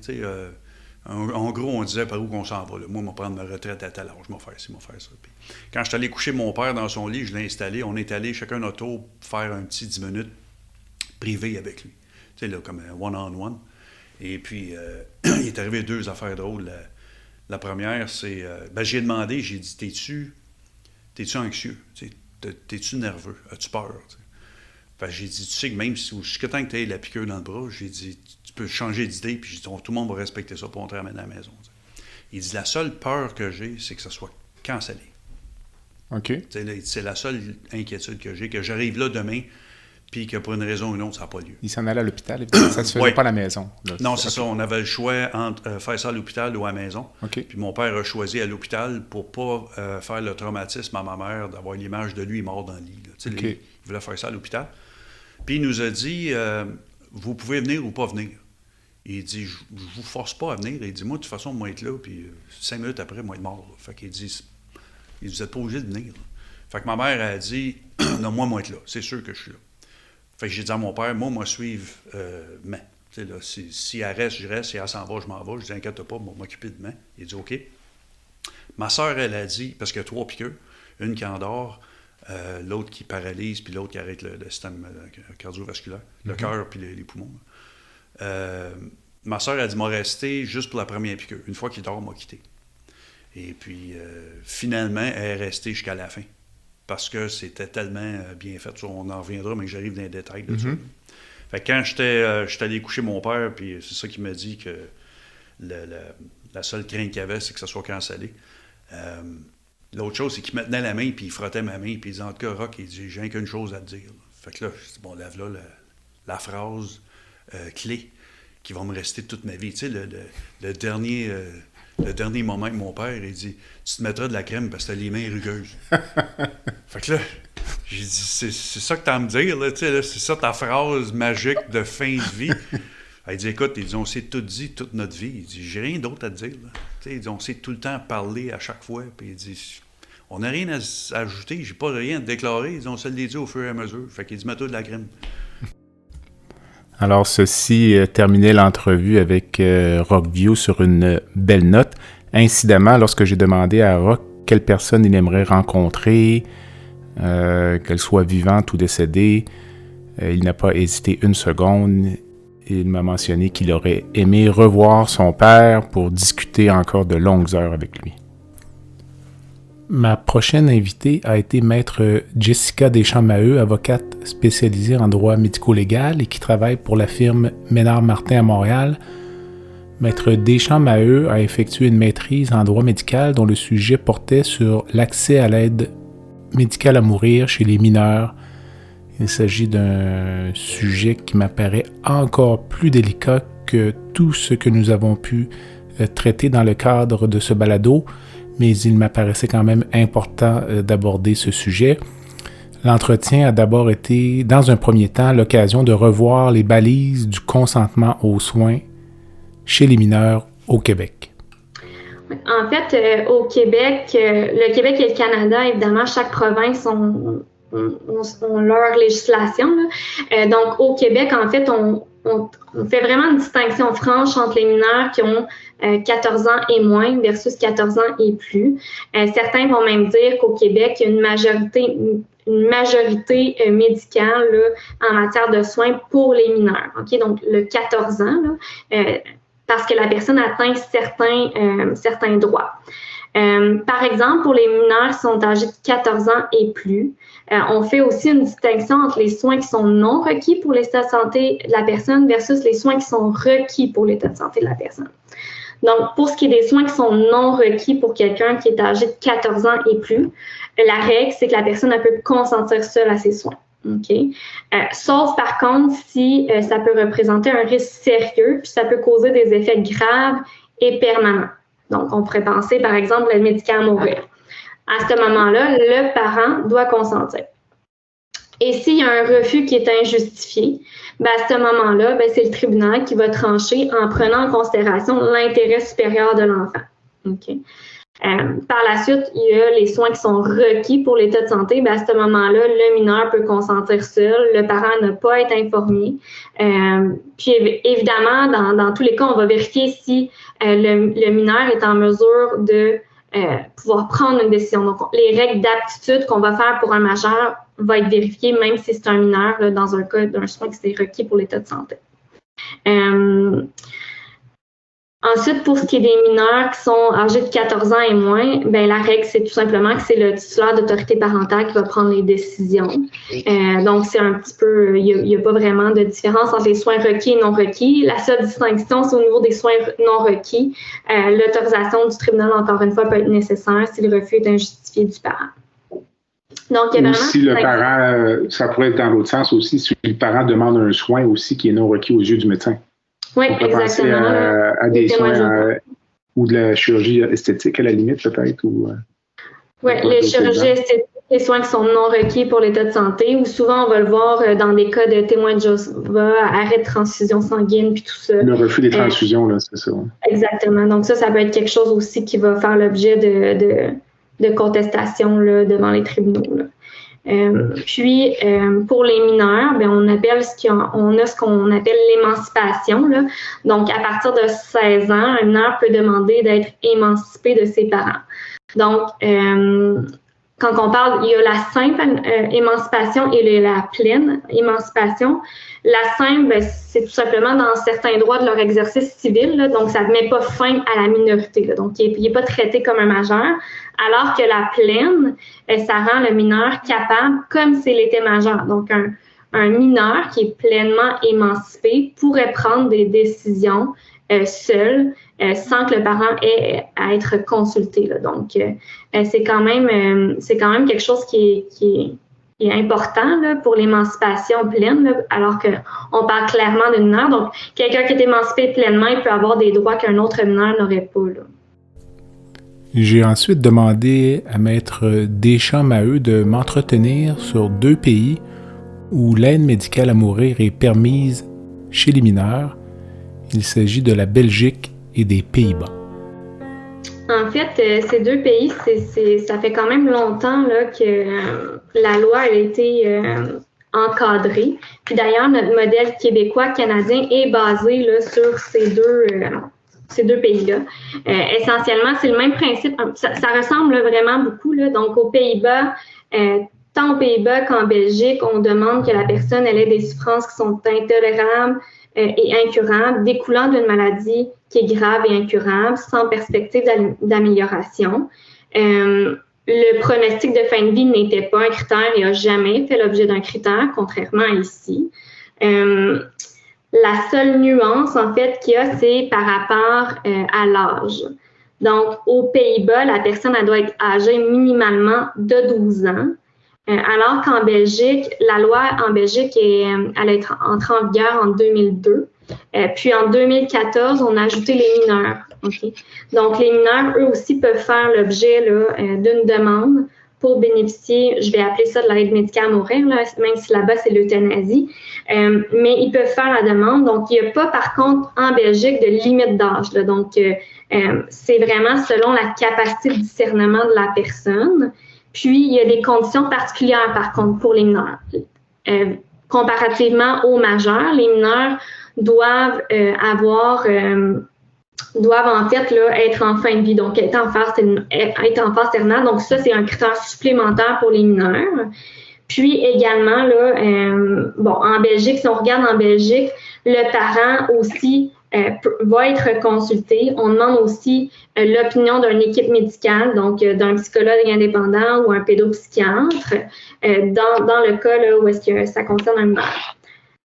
En gros, on disait par où qu'on s'en va. Là. Moi, je vais prendre ma retraite à tel âge, je vais faire ci, je vais faire ça. Puis, quand je suis allé coucher mon père dans son lit, je l'ai installé. On est allé chacun notre tour faire un petit 10 minutes privé avec lui. Tu sais, là, comme un one-on-one. Et puis, il est arrivé 2 affaires drôles. La première, c'est... j'ai demandé, j'ai dit, t'es-tu anxieux? T'es-tu nerveux? As-tu peur? Fait, j'ai dit, tu sais que même si jusqu'à temps que tu aies la piqûre dans le bras, j'ai dit, tu peux changer d'idée, puis j'ai dit, tout le monde va respecter ça, pour on te ramène à la maison. T'sais. Il dit, la seule peur que j'ai, c'est que ça soit cancellé. OK. Là, c'est la seule inquiétude que j'ai, que j'arrive là demain, puis que pour une raison ou une autre, ça n'a pas lieu. Il s'en allait à l'hôpital, évidemment. Ça ne se faisait pas à la maison. Là. Non, c'est ça. On avait le choix entre faire ça à l'hôpital ou à la maison. Okay. Puis mon père a choisi à l'hôpital pour pas faire le traumatisme à ma mère d'avoir l'image de lui mort dans le lit. Okay. Il voulait faire ça à l'hôpital. Puis il nous a dit, vous pouvez venir ou pas venir. Il dit, je vous force pas à venir. Il dit, moi, de toute façon, moi, être là, puis 5 minutes après, moi, être mort. Là. Fait qu'il dit, vous n'êtes pas obligé de venir. Là. Fait que ma mère a dit, non, moi, être là. C'est sûr que je suis là. Fait que j'ai dit à mon père, moi, suivre main. Tu sais, là, si elle reste, je reste. Si elle s'en va, je m'en vais. Je dis, inquiète pas, moi, m'occuper de main. Il dit, OK. Ma soeur, elle a dit, parce qu'il y a 3 piqûres, une qui endort, l'autre qui paralyse, puis l'autre qui arrête le système cardiovasculaire, le cœur puis les poumons. Ma soeur a dit, m'a resté juste pour la première piqûre. Une fois qu'il dort, m'a quitté. Et puis, finalement, elle est restée jusqu'à la fin. Parce que c'était tellement bien fait. On en reviendra, mais j'arrive dans les détails de ça. Fait que quand j'étais allé coucher mon père, puis c'est ça qui m'a dit que la seule crainte qu'il y avait, c'est que ça soit cancellé. L'autre chose, c'est qu'il me tenait la main, puis il frottait ma main, puis il disait, en tout cas, Rock, il dit, j'ai rien qu'une chose à te dire. Fait que là, je dis, bon, lève là la phrase clé qui va me rester toute ma vie. Tu sais, le dernier moment avec mon père, il dit, tu te mettras de la crème parce que t'as les mains rugueuses. Fait que là, j'ai dit, c'est ça que t'as à me dire, là, tu sais, là, c'est ça ta phrase magique de fin de vie. Il dit, écoute, il dit, on s'est tout dit toute notre vie. Il dit, j'ai rien d'autre à te dire. Là. Il dit, on s'est tout le temps parlé à chaque fois. Puis il dit, on n'a rien à ajouter, j'ai pas rien à déclarer. Il dit, on se l'est dit au fur et à mesure. Fait qu'il dit, mets-toi de la crème. Alors, ceci terminait l'entrevue avec Rockview sur une belle note. Incidemment, lorsque j'ai demandé à Rock quelle personne il aimerait rencontrer, qu'elle soit vivante ou décédée, il n'a pas hésité une seconde. Il m'a mentionné qu'il aurait aimé revoir son père pour discuter encore de longues heures avec lui. Ma prochaine invitée a été maître Jessica Deschamps-Maheu, avocate spécialisée en droit médico-légal et qui travaille pour la firme Ménard-Martin à Montréal. Maître Deschamps-Maheu a effectué une maîtrise en droit médical dont le sujet portait sur l'accès à l'aide médicale à mourir chez les mineurs. Il s'agit d'un sujet qui m'apparaît encore plus délicat tout ce que nous avons pu traiter dans le cadre de ce balado, mais il m'apparaissait quand même important d'aborder ce sujet. L'entretien a d'abord été, dans un premier temps, l'occasion de revoir les balises du consentement aux soins chez les mineurs au Québec. En fait, au Québec, le Québec et le Canada, évidemment, chaque province ont leur législation. Donc, au Québec, en fait, on fait vraiment une distinction franche entre les mineurs qui ont 14 ans et moins versus 14 ans et plus. Certains vont même dire qu'au Québec, il y a une majorité médicale là, en matière de soins pour les mineurs. Okay? Donc, le 14 ans, là, parce que la personne atteint certains droits. Par exemple, pour les mineurs qui sont âgés de 14 ans et plus, on fait aussi une distinction entre les soins qui sont non requis pour l'état de santé de la personne versus les soins qui sont requis pour l'état de santé de la personne. Donc, pour ce qui est des soins qui sont non requis pour quelqu'un qui est âgé de 14 ans et plus, la règle, c'est que la personne elle peut consentir seule à ses soins. Okay. Sauf par contre si ça peut représenter un risque sérieux, puis ça peut causer des effets graves et permanents. Donc, on pourrait penser, par exemple, le médicament à mourir. À ce moment-là, le parent doit consentir. Et s'il y a un refus qui est injustifié, ben à ce moment-là, ben c'est le tribunal qui va trancher en prenant en considération l'intérêt supérieur de l'enfant. Okay. Par la suite, il y a les soins qui sont requis pour l'état de santé. Ben à ce moment-là, le mineur peut consentir seul, le parent n'a pas à être informé. Puis évidemment, dans tous les cas, on va vérifier si le mineur est en mesure de pouvoir prendre une décision. Donc, les règles d'aptitude qu'on va faire pour un majeur vont être vérifiées, même si c'est un mineur, là, dans un cas d'un soin qui s'est requis pour l'état de santé. Ensuite, pour ce qui est des mineurs qui sont âgés de 14 ans et moins, ben la règle, c'est tout simplement que c'est le titulaire d'autorité parentale qui va prendre les décisions. Donc, c'est un petit peu, il n'y a pas vraiment de différence entre les soins requis et non requis. La seule distinction, c'est au niveau des soins non requis. L'autorisation du tribunal, encore une fois, peut être nécessaire si le refus est injustifié du parent. Donc, il y a vraiment si le parent, ça pourrait être dans l'autre sens aussi, si le parent demande un soin aussi qui est non requis aux yeux du médecin. Oui, on peut exactement. Penser à des soins ou de la chirurgie esthétique à la limite peut-être. Oui, les chirurgies esthétiques, les soins qui sont non requis pour l'état de santé, ou souvent on va le voir dans des cas de témoins de Jéhovah, arrêt de transfusion sanguine, puis tout ça. Le refus des transfusions, là, c'est ça. Exactement. Donc ça peut être quelque chose aussi qui va faire l'objet de contestation là, devant les tribunaux. Là. Puis, pour les mineurs, ben, on a ce qu'on appelle l'émancipation. Là. Donc, à partir de 16 ans, un mineur peut demander d'être émancipé de ses parents. Donc, quand on parle, il y a la simple émancipation et la pleine émancipation. La simple, ben, c'est tout simplement dans certains droits de leur exercice civil. Là, donc, ça ne met pas fin à la minorité. Là, donc, il n'est pas traité comme un majeur. Alors que la pleine, ça rend le mineur capable, comme s'il était majeur. Donc, un mineur qui est pleinement émancipé pourrait prendre des décisions seul, sans que le parent ait à être consulté. Là. Donc, c'est quand même quelque chose qui est important là, pour l'émancipation pleine, là, alors qu'on parle clairement de mineur. Donc, quelqu'un qui est émancipé pleinement, il peut avoir des droits qu'un autre mineur n'aurait pas. Là. J'ai ensuite demandé à Maître Deschamps-Maheu de m'entretenir sur 2 pays où l'aide médicale à mourir est permise chez les mineurs. Il s'agit de la Belgique et des Pays-Bas. En fait, ces 2 pays, ça fait quand même longtemps là, que la loi a été encadrée. Puis d'ailleurs, notre modèle québécois-canadien est basé là, sur ces deux pays-là. Essentiellement, c'est le même principe. Ça ressemble là, vraiment beaucoup. Là. Donc, aux Pays-Bas, tant aux Pays-Bas qu'en Belgique, on demande que la personne ait des souffrances qui sont intolérables et incurables, découlant d'une maladie qui est grave et incurable, sans perspective d'amélioration. Le pronostic de fin de vie n'était pas un critère et n'a jamais fait l'objet d'un critère, contrairement à ici. La seule nuance, en fait, qu'il y a, c'est par rapport à l'âge. Donc, aux Pays-Bas, la personne elle doit être âgée minimalement de 12 ans, alors qu'en Belgique, la loi en Belgique elle est entrée en vigueur en 2002. Puis en 2014, on a ajouté les mineurs. Okay? Donc, les mineurs, eux aussi, peuvent faire l'objet d'une demande pour bénéficier, je vais appeler ça de l'aide médicale à mourir, là, même si là-bas, c'est l'euthanasie. Mais ils peuvent faire la demande. Donc, il n'y a pas, par contre, en Belgique, de limite d'âge. Là. Donc, c'est vraiment selon la capacité de discernement de la personne. Puis, il y a des conditions particulières, par contre, pour les mineurs. Comparativement aux majeurs, les mineurs doivent en fait là, être en fin de vie, donc être en phase terminale. Donc ça, c'est un critère supplémentaire pour les mineurs. Puis également, là, en Belgique, si on regarde en Belgique, le parent aussi va être consulté. On demande aussi l'opinion d'une équipe médicale, donc d'un psychologue indépendant ou un pédopsychiatre, dans le cas là, où est-ce que ça concerne un mineur.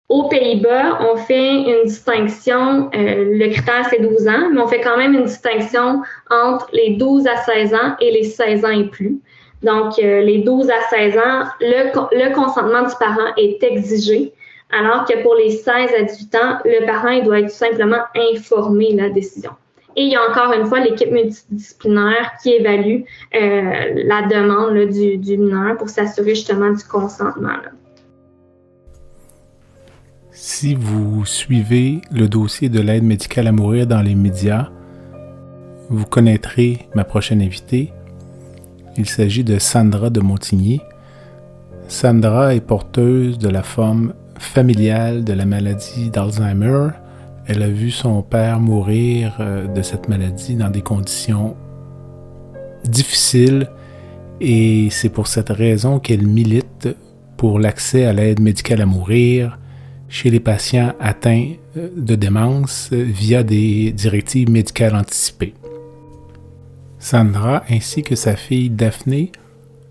Aux Pays-Bas, on fait une distinction, le critère c'est 12 ans, mais on fait quand même une distinction entre les 12 à 16 ans et les 16 ans et plus. Donc, les 12 à 16 ans, le consentement du parent est exigé, alors que pour les 16 à 18 ans, le parent il doit être tout simplement informé de la décision. Et il y a encore une fois l'équipe multidisciplinaire qui évalue la demande là, du mineur pour s'assurer justement du consentement. Là. Si vous suivez le dossier de l'aide médicale à mourir dans les médias, vous connaîtrez ma prochaine invitée. Il s'agit de Sandra de Montigny. Sandra est porteuse de la forme familiale de la maladie d'Alzheimer. Elle a vu son père mourir de cette maladie dans des conditions difficiles et c'est pour cette raison qu'elle milite pour l'accès à l'aide médicale à mourir chez les patients atteints de démence via des directives médicales anticipées. Sandra ainsi que sa fille Daphné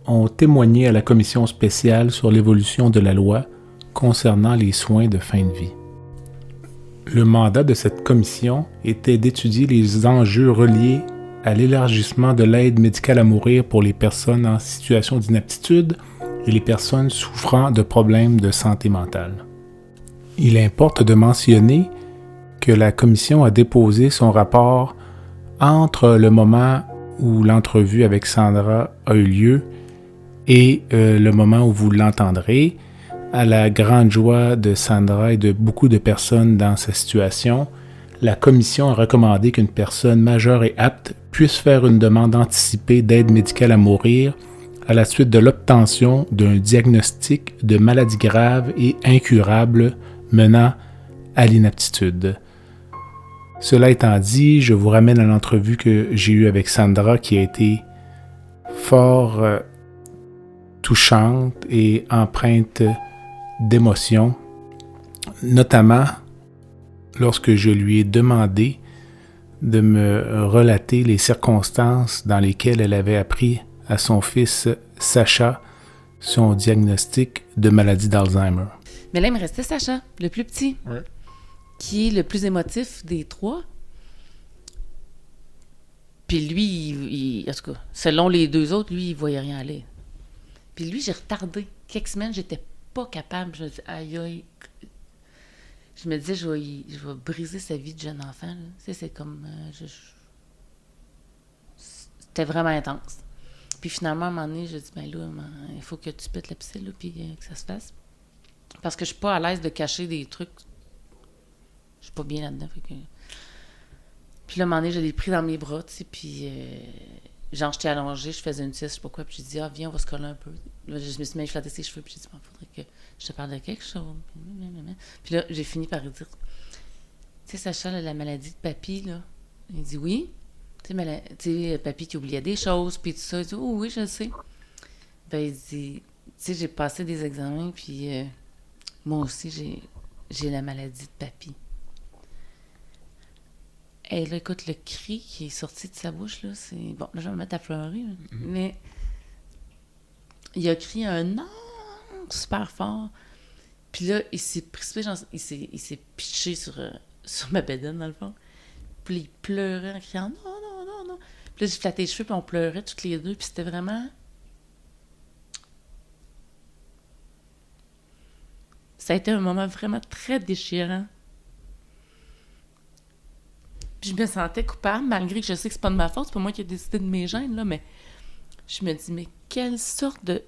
ont témoigné à la commission spéciale sur l'évolution de la loi concernant les soins de fin de vie. Le mandat de cette commission était d'étudier les enjeux reliés à l'élargissement de l'aide médicale à mourir pour les personnes en situation d'inaptitude et les personnes souffrant de problèmes de santé mentale. Il importe de mentionner que la commission a déposé son rapport entre le moment où l'entrevue avec Sandra a eu lieu et le moment où vous l'entendrez, à la grande joie de Sandra et de beaucoup de personnes dans sa situation. La commission a recommandé qu'une personne majeure et apte puisse faire une demande anticipée d'aide médicale à mourir à la suite de l'obtention d'un diagnostic de maladie grave et incurable menant à l'inaptitude. Cela étant dit, je vous ramène à l'entrevue que j'ai eue avec Sandra qui a été fort touchante et empreinte d'émotion, notamment lorsque je lui ai demandé de me relater les circonstances dans lesquelles elle avait appris à son fils Sacha son diagnostic de maladie d'Alzheimer. Mais là, il me restait Sacha, le plus petit, qui est le plus émotif des trois. Puis lui, en tout cas, selon les deux autres, lui, il voyait rien aller. Puis lui, j'ai retardé. Quelques semaines, j'étais pas capable. Je me disais, aïe, aïe. Je me disais, je vais briser sa vie de jeune enfant. Là. Tu sais, c'est comme... C'était vraiment intense. Puis finalement, à un moment donné, j'ai dit, ben là, il faut que tu pètes la piscine, là, puis que ça se fasse. Parce que je suis pas à l'aise de cacher des trucs. Je suis pas bien là-dedans. Fait que... Puis là, à un moment donné, je l'ai pris dans mes bras, tu sais, puis genre, j'étais allongée, je faisais une sieste, je sais pas quoi, puis j'ai dit, viens, on va se coller un peu. Là, je me suis mis à flatter ses cheveux, puis j'ai dit, il faudrait que je te parle de quelque chose. Puis là, j'ai fini par lui dire, tu sais, Sacha, là, la maladie de papy, là. Il dit, oui. Tu sais, papy qui oubliait des choses, puis tout ça. Il dit, oh oui, je le sais. Ben, il dit, tu sais, j'ai passé des examens, puis moi aussi, j'ai la maladie de papy. Et là, écoute, le cri qui est sorti de sa bouche, là, c'est... Bon, là, je vais me mettre à pleurer, là. Mais il a crié un non super fort. Puis là, il s'est précipité, genre, il s'est pitché sur ma bédaine, dans le fond. Puis il pleurait en criant non, non, non, non. Puis là, j'ai flatté les cheveux, puis on pleurait toutes les deux. Puis c'était vraiment... Ça a été un moment vraiment très déchirant. je me sentais coupable, malgré que je sais que c'est pas de ma faute, c'est pas moi qui ai décidé de mes gènes, là, mais je me dis, mais quelle sorte de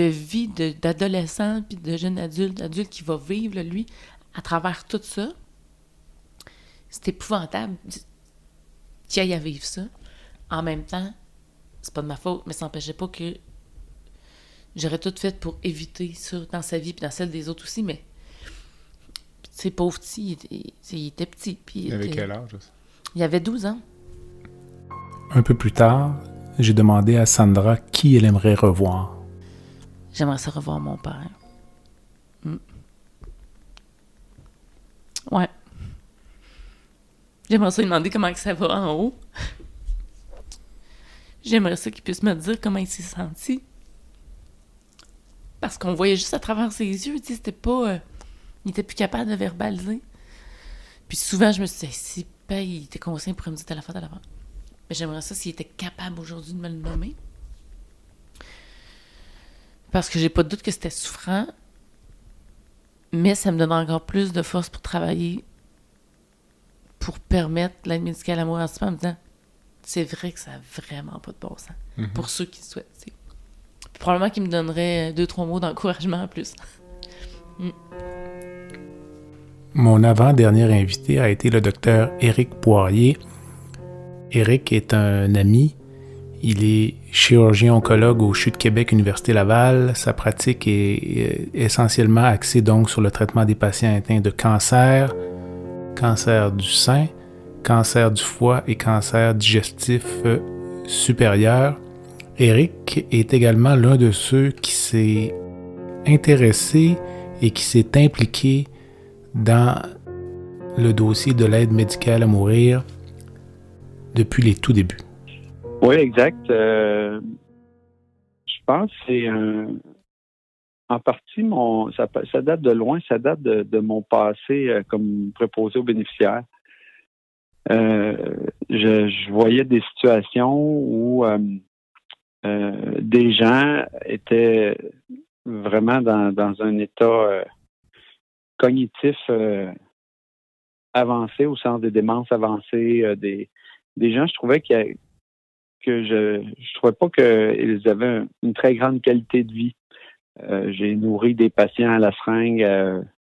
vie d'adolescent puis de jeune adulte qui va vivre, là, lui, à travers tout ça. C'est épouvantable qu'il aille à vivre ça. En même temps, c'est pas de ma faute, mais ça n'empêchait pas que j'aurais tout fait pour éviter ça dans sa vie puis dans celle des autres aussi, mais c'est pauvre petit, il était petit. Il avait quel âge? Il avait 12 ans. Un peu plus tard, j'ai demandé à Sandra qui elle aimerait revoir. J'aimerais ça revoir mon père. Ouais. J'aimerais ça lui demander comment ça va en haut. J'aimerais ça qu'il puisse me dire comment il s'est senti. Parce qu'on voyait juste à travers ses yeux, tu sais, c'était pas... il était plus capable de verbaliser. Puis souvent, je me suis dit, si il était conscient pour me dire telle affaire. Mais j'aimerais ça s'il était capable aujourd'hui de me le nommer. Parce que j'ai pas de doute que c'était souffrant, mais ça me donne encore plus de force pour travailler, pour permettre l'aide médicale à mourir en me disant, c'est vrai que ça n'a vraiment pas de bon sens. Pour ceux qui le souhaitent, tu sais. Probablement qu'il me donnerait 2-3 mots d'encouragement en plus. Mon avant-dernier invité a été le docteur Éric Poirier. Éric est un ami. Il est chirurgien-oncologue au CHU de Québec, Université Laval. Sa pratique est essentiellement axée donc sur le traitement des patients atteints de cancer, cancer du sein, cancer du foie et cancer digestif supérieur. Éric est également l'un de ceux qui s'est intéressé et qui s'est impliqué dans le dossier de l'aide médicale à mourir depuis les tout débuts. Oui, exact. Je pense que c'est en partie ça date de loin, ça date de mon passé comme préposé aux bénéficiaires. Je voyais des situations où des gens étaient vraiment dans un état cognitif avancé, au sens des démences avancées, des gens, je trouvais que je trouvais pas qu'ils avaient une très grande qualité de vie. J'ai nourri des patients à la seringue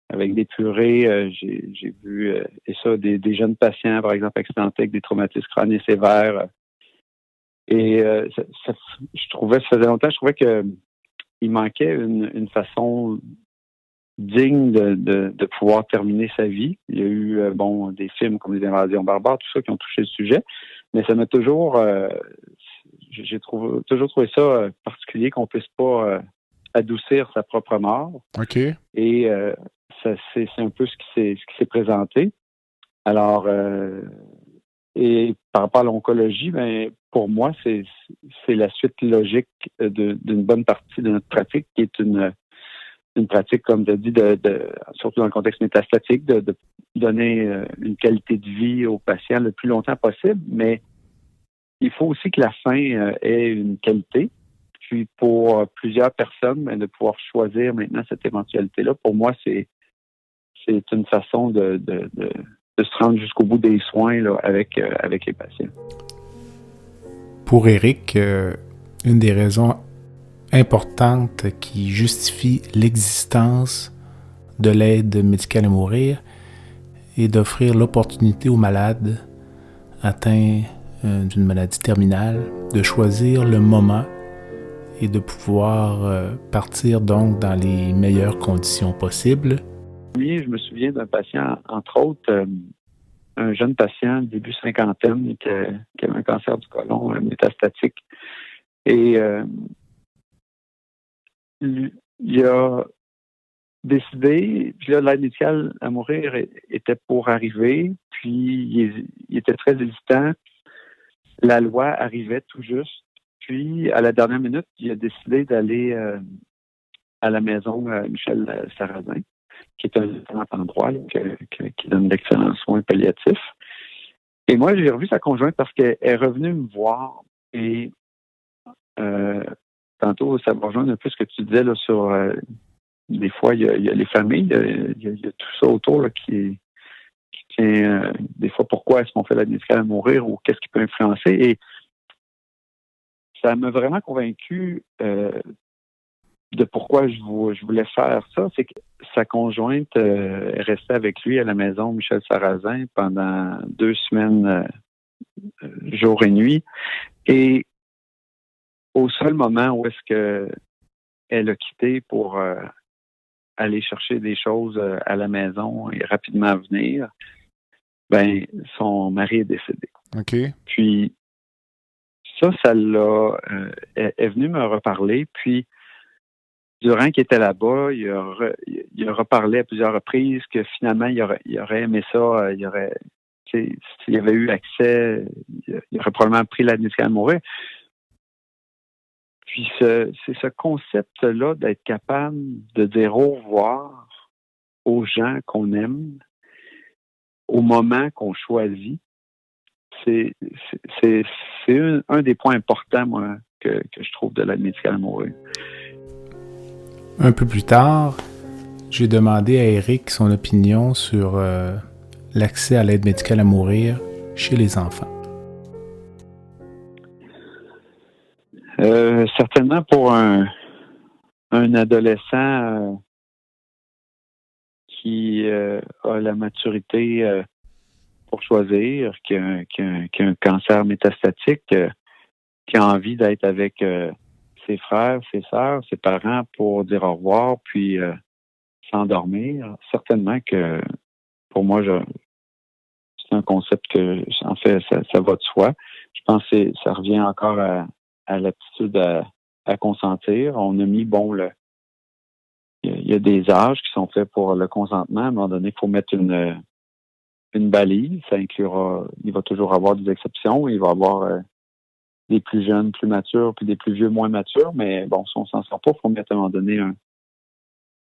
avec des purées. J'ai vu des jeunes patients, par exemple, accidentés avec des traumatismes crâniens sévères. Et ça faisait longtemps, je trouvais qu'il manquait une façon digne de pouvoir terminer sa vie. Il y a eu des films comme Les Invasions barbares, tout ça qui ont touché le sujet, mais ça m'a toujours toujours trouvé ça particulier qu'on puisse pas adoucir sa propre mort. OK. Et c'est un peu ce qui s'est présenté. Alors et par rapport à l'oncologie, pour moi, c'est la suite logique d'une bonne partie de notre pratique, qui est une pratique, comme tu as dit, surtout dans le contexte métastatique, de donner une qualité de vie aux patients le plus longtemps possible, mais il faut aussi que la fin ait une qualité. Puis pour plusieurs personnes, de pouvoir choisir maintenant cette éventualité-là, pour moi, c'est une façon de se rendre jusqu'au bout des soins là, avec les patients. Pour Éric, une des raisons importante qui justifie l'existence de l'aide médicale à mourir est d'offrir l'opportunité aux malades atteints d'une maladie terminale de choisir le moment et de pouvoir partir donc dans les meilleures conditions possibles. Oui, je me souviens d'un patient, entre autres, un jeune patient, début cinquantaine, qui avait un cancer du côlon métastatique. Et il a décidé, puis là, l'aide médicale à mourir était pour arriver, puis il était très hésitant. La loi arrivait tout juste. Puis, à la dernière minute, il a décidé d'aller à la maison Michel Sarrazin, qui est un excellent endroit qui donne d'excellents soins palliatifs. Et moi, j'ai revu sa conjointe parce qu'elle est revenue me voir et tantôt, ça me rejoint un peu ce que tu disais là, sur des fois, il y a les familles, il y a tout ça autour là, qui des fois, pourquoi est-ce qu'on fait l'aide médicale à mourir ou qu'est-ce qui peut influencer. Et ça m'a vraiment convaincu de pourquoi je voulais faire ça. C'est que sa conjointe est restée avec lui à la maison, Michel Sarrazin, pendant 2 semaines, jour et nuit. Et au seul moment où est-ce qu'elle a quitté pour aller chercher des choses à la maison et rapidement venir, ben son mari est décédé. OK. Puis ça l'a... elle est venue me reparler, puis durant qu'il était là-bas, il a reparlé à plusieurs reprises que finalement, il aurait aimé ça, s'il avait eu accès, il aurait probablement pris l'aide médicale à mourir. Puis c'est ce concept-là d'être capable de dire au revoir aux gens qu'on aime au moment qu'on choisit. C'est un des points importants, moi, que je trouve de l'aide médicale à mourir. Un peu plus tard, j'ai demandé à Éric son opinion sur l'accès à l'aide médicale à mourir chez les enfants. Certainement pour un adolescent qui a la maturité pour choisir, qui a un cancer métastatique, qui a envie d'être avec ses frères, ses sœurs, ses parents pour dire au revoir, puis s'endormir. Certainement que pour moi, c'est un concept que, en fait, ça va de soi. Je pense que ça revient encore à l'aptitude à consentir. On a mis, il y a des âges qui sont faits pour le consentement. À un moment donné, il faut mettre une balise. Ça inclura, il va toujours avoir des exceptions. Il va y avoir des plus jeunes, plus matures, puis des plus vieux, moins matures. Mais bon, si on s'en sort pas, il faut mettre à un moment donné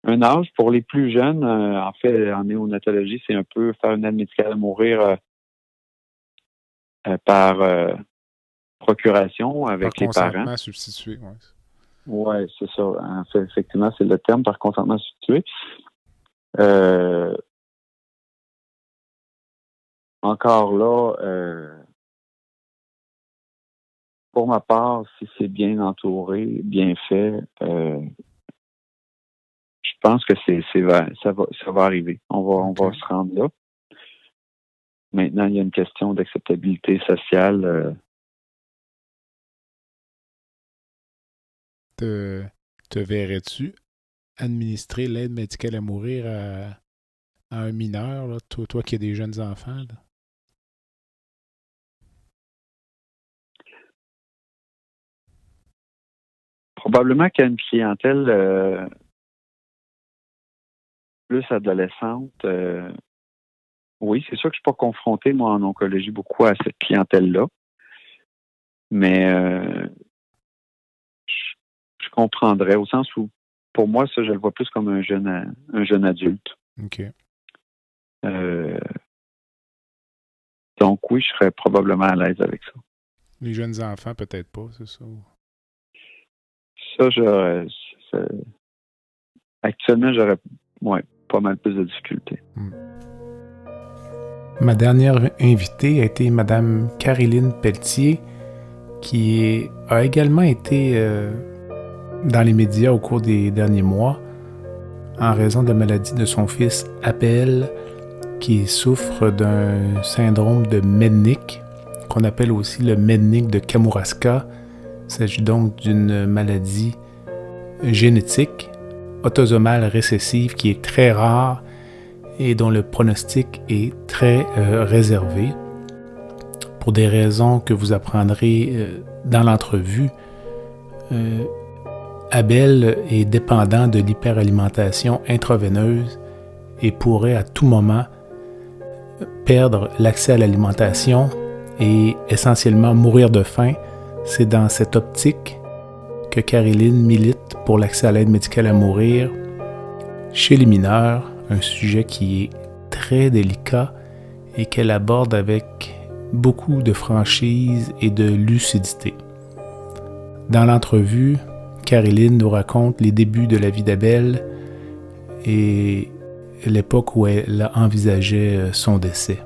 un âge. Pour les plus jeunes, en fait, en néonatologie, c'est un peu faire une aide médicale à mourir par procuration avec les parents. Consentement substitué, oui. Oui, c'est ça. En fait, effectivement, c'est le terme, par consentement substitué. Encore là, pour ma part, si c'est bien entouré, bien fait, je pense que ça va arriver. On va se rendre là. Maintenant, il y a une question d'acceptabilité sociale. Te verrais-tu administrer l'aide médicale à mourir à un mineur, là, toi qui as des jeunes enfants? Là? Probablement qu'il y a une clientèle plus adolescente. Oui, c'est sûr que je ne suis pas confronté, moi, en oncologie, beaucoup à cette clientèle-là. Mais je comprendrais, au sens où, pour moi, ça, je le vois plus comme un jeune adulte. OK. Donc, oui, je serais probablement à l'aise avec ça. Les jeunes enfants, peut-être pas, c'est ça? Ça, actuellement, j'aurais pas mal plus de difficultés. Ma dernière invitée a été Mme Caroline Pelletier, qui a également été dans les médias au cours des derniers mois en raison de la maladie de son fils Abel, qui souffre d'un syndrome de Mednick, qu'on appelle aussi le Mednick de Kamouraska. Il s'agit donc d'une maladie génétique autosomale récessive qui est très rare et dont le pronostic est très réservé. Pour des raisons que vous apprendrez dans l'entrevue, Abel est dépendant de l'hyperalimentation intraveineuse et pourrait à tout moment perdre l'accès à l'alimentation et essentiellement mourir de faim. C'est dans cette optique que Caroline milite pour l'accès à l'aide médicale à mourir chez les mineurs, un sujet qui est très délicat et qu'elle aborde avec beaucoup de franchise et de lucidité. Dans l'entrevue, Caroline nous raconte les débuts de la vie d'Abel et l'époque où elle envisageait son décès?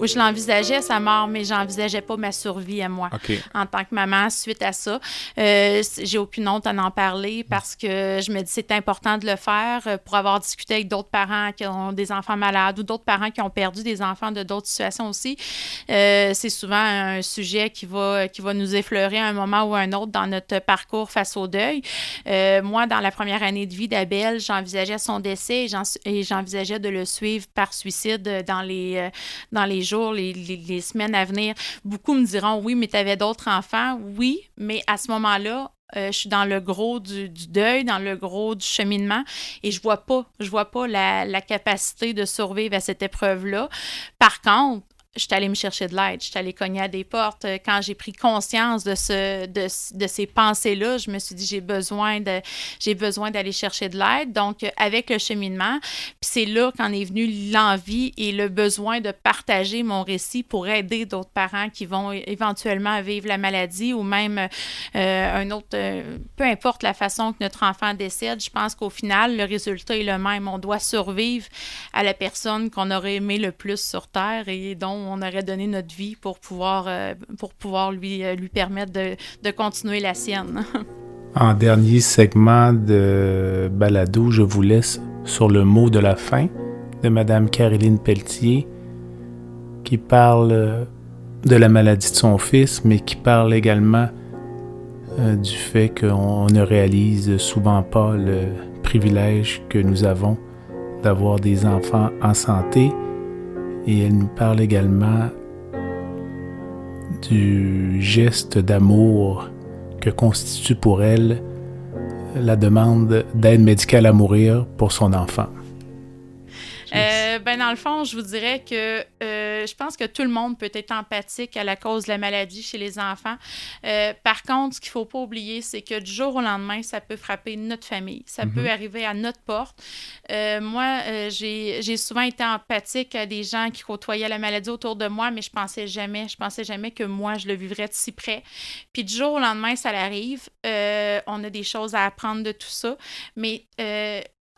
Je l'envisageais, sa mort, mais j'envisageais pas ma survie à moi. Okay. En tant que maman, suite à ça, j'ai aucune honte à en parler parce que je me dis c'est important de le faire pour avoir discuté avec d'autres parents qui ont des enfants malades ou d'autres parents qui ont perdu des enfants de d'autres situations aussi. C'est souvent un sujet qui va nous effleurer à un moment ou à un autre dans notre parcours face au deuil. Moi, dans la première année de vie d'Abel, j'envisageais son décès et j'envisageais de le suivre par suicide dans les jours, les semaines à venir. Beaucoup me diront, oui, mais tu avais d'autres enfants. Oui, mais à ce moment-là, je suis dans le gros du deuil, dans le gros du cheminement et je vois pas la capacité de survivre à cette épreuve-là. Par contre, je suis allée me chercher de l'aide, je suis allée cogner à des portes. Quand j'ai pris conscience de ces pensées-là, je me suis dit j'ai besoin d'aller chercher de l'aide. Donc, avec le cheminement, puis c'est là qu'en est venue l'envie et le besoin de partager mon récit pour aider d'autres parents qui vont éventuellement vivre la maladie ou même un autre, peu importe la façon que notre enfant décède, je pense qu'au final, le résultat est le même. On doit survivre à la personne qu'on aurait aimé le plus sur Terre et dont on aurait donné notre vie pour pouvoir lui permettre de continuer la sienne. En dernier segment de balado, je vous laisse sur le mot de la fin de Mme Caroline Pelletier qui parle de la maladie de son fils, mais qui parle également du fait qu'on ne réalise souvent pas le privilège que nous avons d'avoir des enfants en santé. Et elle nous parle également du geste d'amour que constitue pour elle la demande d'aide médicale à mourir pour son enfant. Dans le fond, je vous dirais que je pense que tout le monde peut être empathique à la cause de la maladie chez les enfants. Par contre, ce qu'il ne faut pas oublier, c'est que du jour au lendemain, ça peut frapper notre famille. Ça peut arriver à notre porte. Moi, j'ai souvent été empathique à des gens qui côtoyaient la maladie autour de moi, mais je pensais jamais que moi, je le vivrais de si près. Puis du jour au lendemain, ça l'arrive. On a des choses à apprendre de tout ça, mais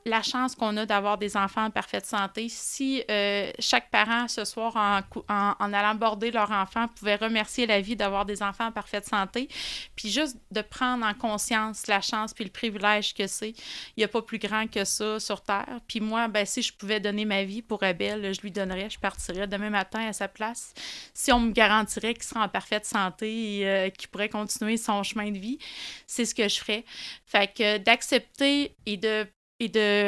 la chance qu'on a d'avoir des enfants en parfaite santé, si chaque parent ce soir, en allant border leur enfant, pouvait remercier la vie d'avoir des enfants en parfaite santé, puis juste de prendre en conscience la chance puis le privilège que c'est, il n'y a pas plus grand que ça sur Terre. Puis moi, si je pouvais donner ma vie pour Abel, je lui donnerais, je partirais demain matin à sa place. Si on me garantirait qu'il serait en parfaite santé et qu'il pourrait continuer son chemin de vie, c'est ce que je ferais. Fait que d'accepter et de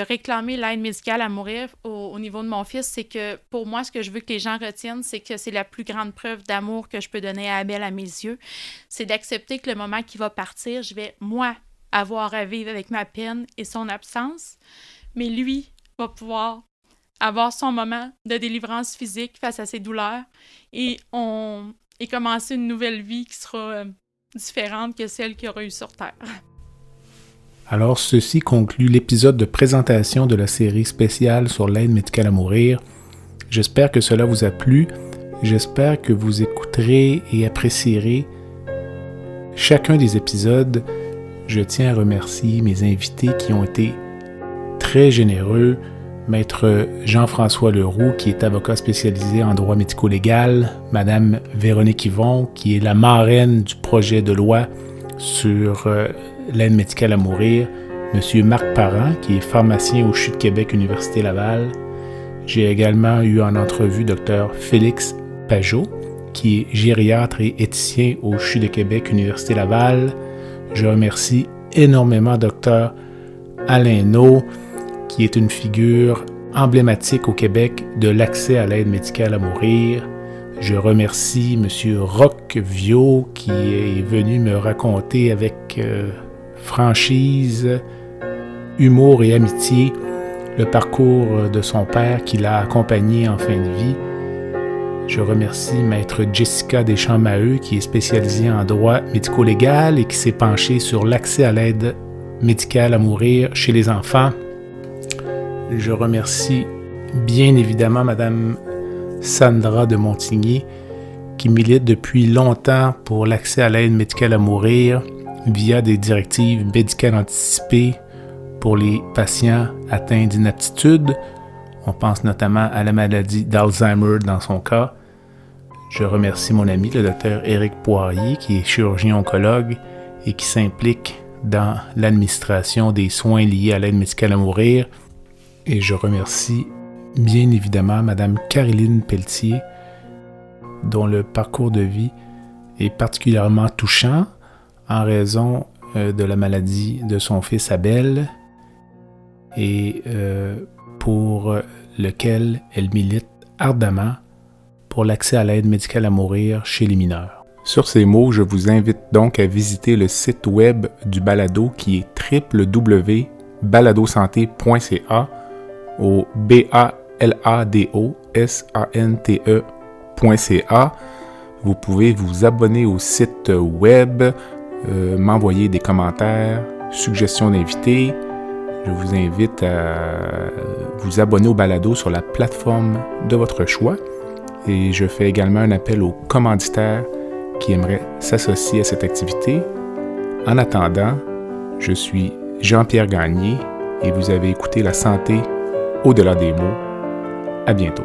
réclamer l'aide médicale à mourir au niveau de mon fils, c'est que pour moi, ce que je veux que les gens retiennent, c'est que c'est la plus grande preuve d'amour que je peux donner à Abel à mes yeux. C'est d'accepter que le moment qu'il va partir, je vais, moi, avoir à vivre avec ma peine et son absence, mais lui va pouvoir avoir son moment de délivrance physique face à ses douleurs et commencer une nouvelle vie qui sera différente que celle qu'il aura eue sur Terre. Alors, ceci conclut l'épisode de présentation de la série spéciale sur l'aide médicale à mourir. J'espère que cela vous a plu. J'espère que vous écouterez et apprécierez chacun des épisodes. Je tiens à remercier mes invités qui ont été très généreux. Maître Jean-François Leroux, qui est avocat spécialisé en droit médico-légal. Madame Véronique Yvon, qui est la marraine du projet de loi sur l'aide médicale à mourir, M. Marc Parent, qui est pharmacien au CHU de Québec, Université Laval. J'ai également eu en entrevue Dr. Félix Pajot, qui est gériatre et éthicien au CHU de Québec, Université Laval. Je remercie énormément Dr. Alain Naud, qui est une figure emblématique au Québec de l'accès à l'aide médicale à mourir. Je remercie M. Roch Viau, qui est venu me raconter avec franchise, humour et amitié le parcours de son père qui l'a accompagné en fin de vie. Je remercie Maître Jessica Deschamps-Maheu, qui est spécialisée en droit médico-légal et qui s'est penchée sur l'accès à l'aide médicale à mourir chez les enfants. Je remercie bien évidemment Mme Sandra de Montigny, qui milite depuis longtemps pour l'accès à l'aide médicale à mourir via des directives médicales anticipées pour les patients atteints d'inaptitude. On pense notamment à la maladie d'Alzheimer dans son cas. Je remercie mon ami, le docteur Éric Poirier, qui est chirurgien-oncologue et qui s'implique dans l'administration des soins liés à l'aide médicale à mourir. Et je remercie bien évidemment Mme Caroline Pelletier, dont le parcours de vie est particulièrement touchant en raison de la maladie de son fils Abel et pour lequel elle milite ardemment pour l'accès à l'aide médicale à mourir chez les mineurs. Sur ces mots, je vous invite donc à visiter le site web du balado qui est www.baladosanté.ca au BALADOSANTE.ca. Vous pouvez vous abonner au site web, m'envoyer des commentaires, suggestions d'invités. Je vous invite à vous abonner au balado sur la plateforme de votre choix. Et je fais également un appel aux commanditaires qui aimeraient s'associer à cette activité. En attendant, je suis Jean-Pierre Gagné et vous avez écouté La santé au-delà des mots. À bientôt.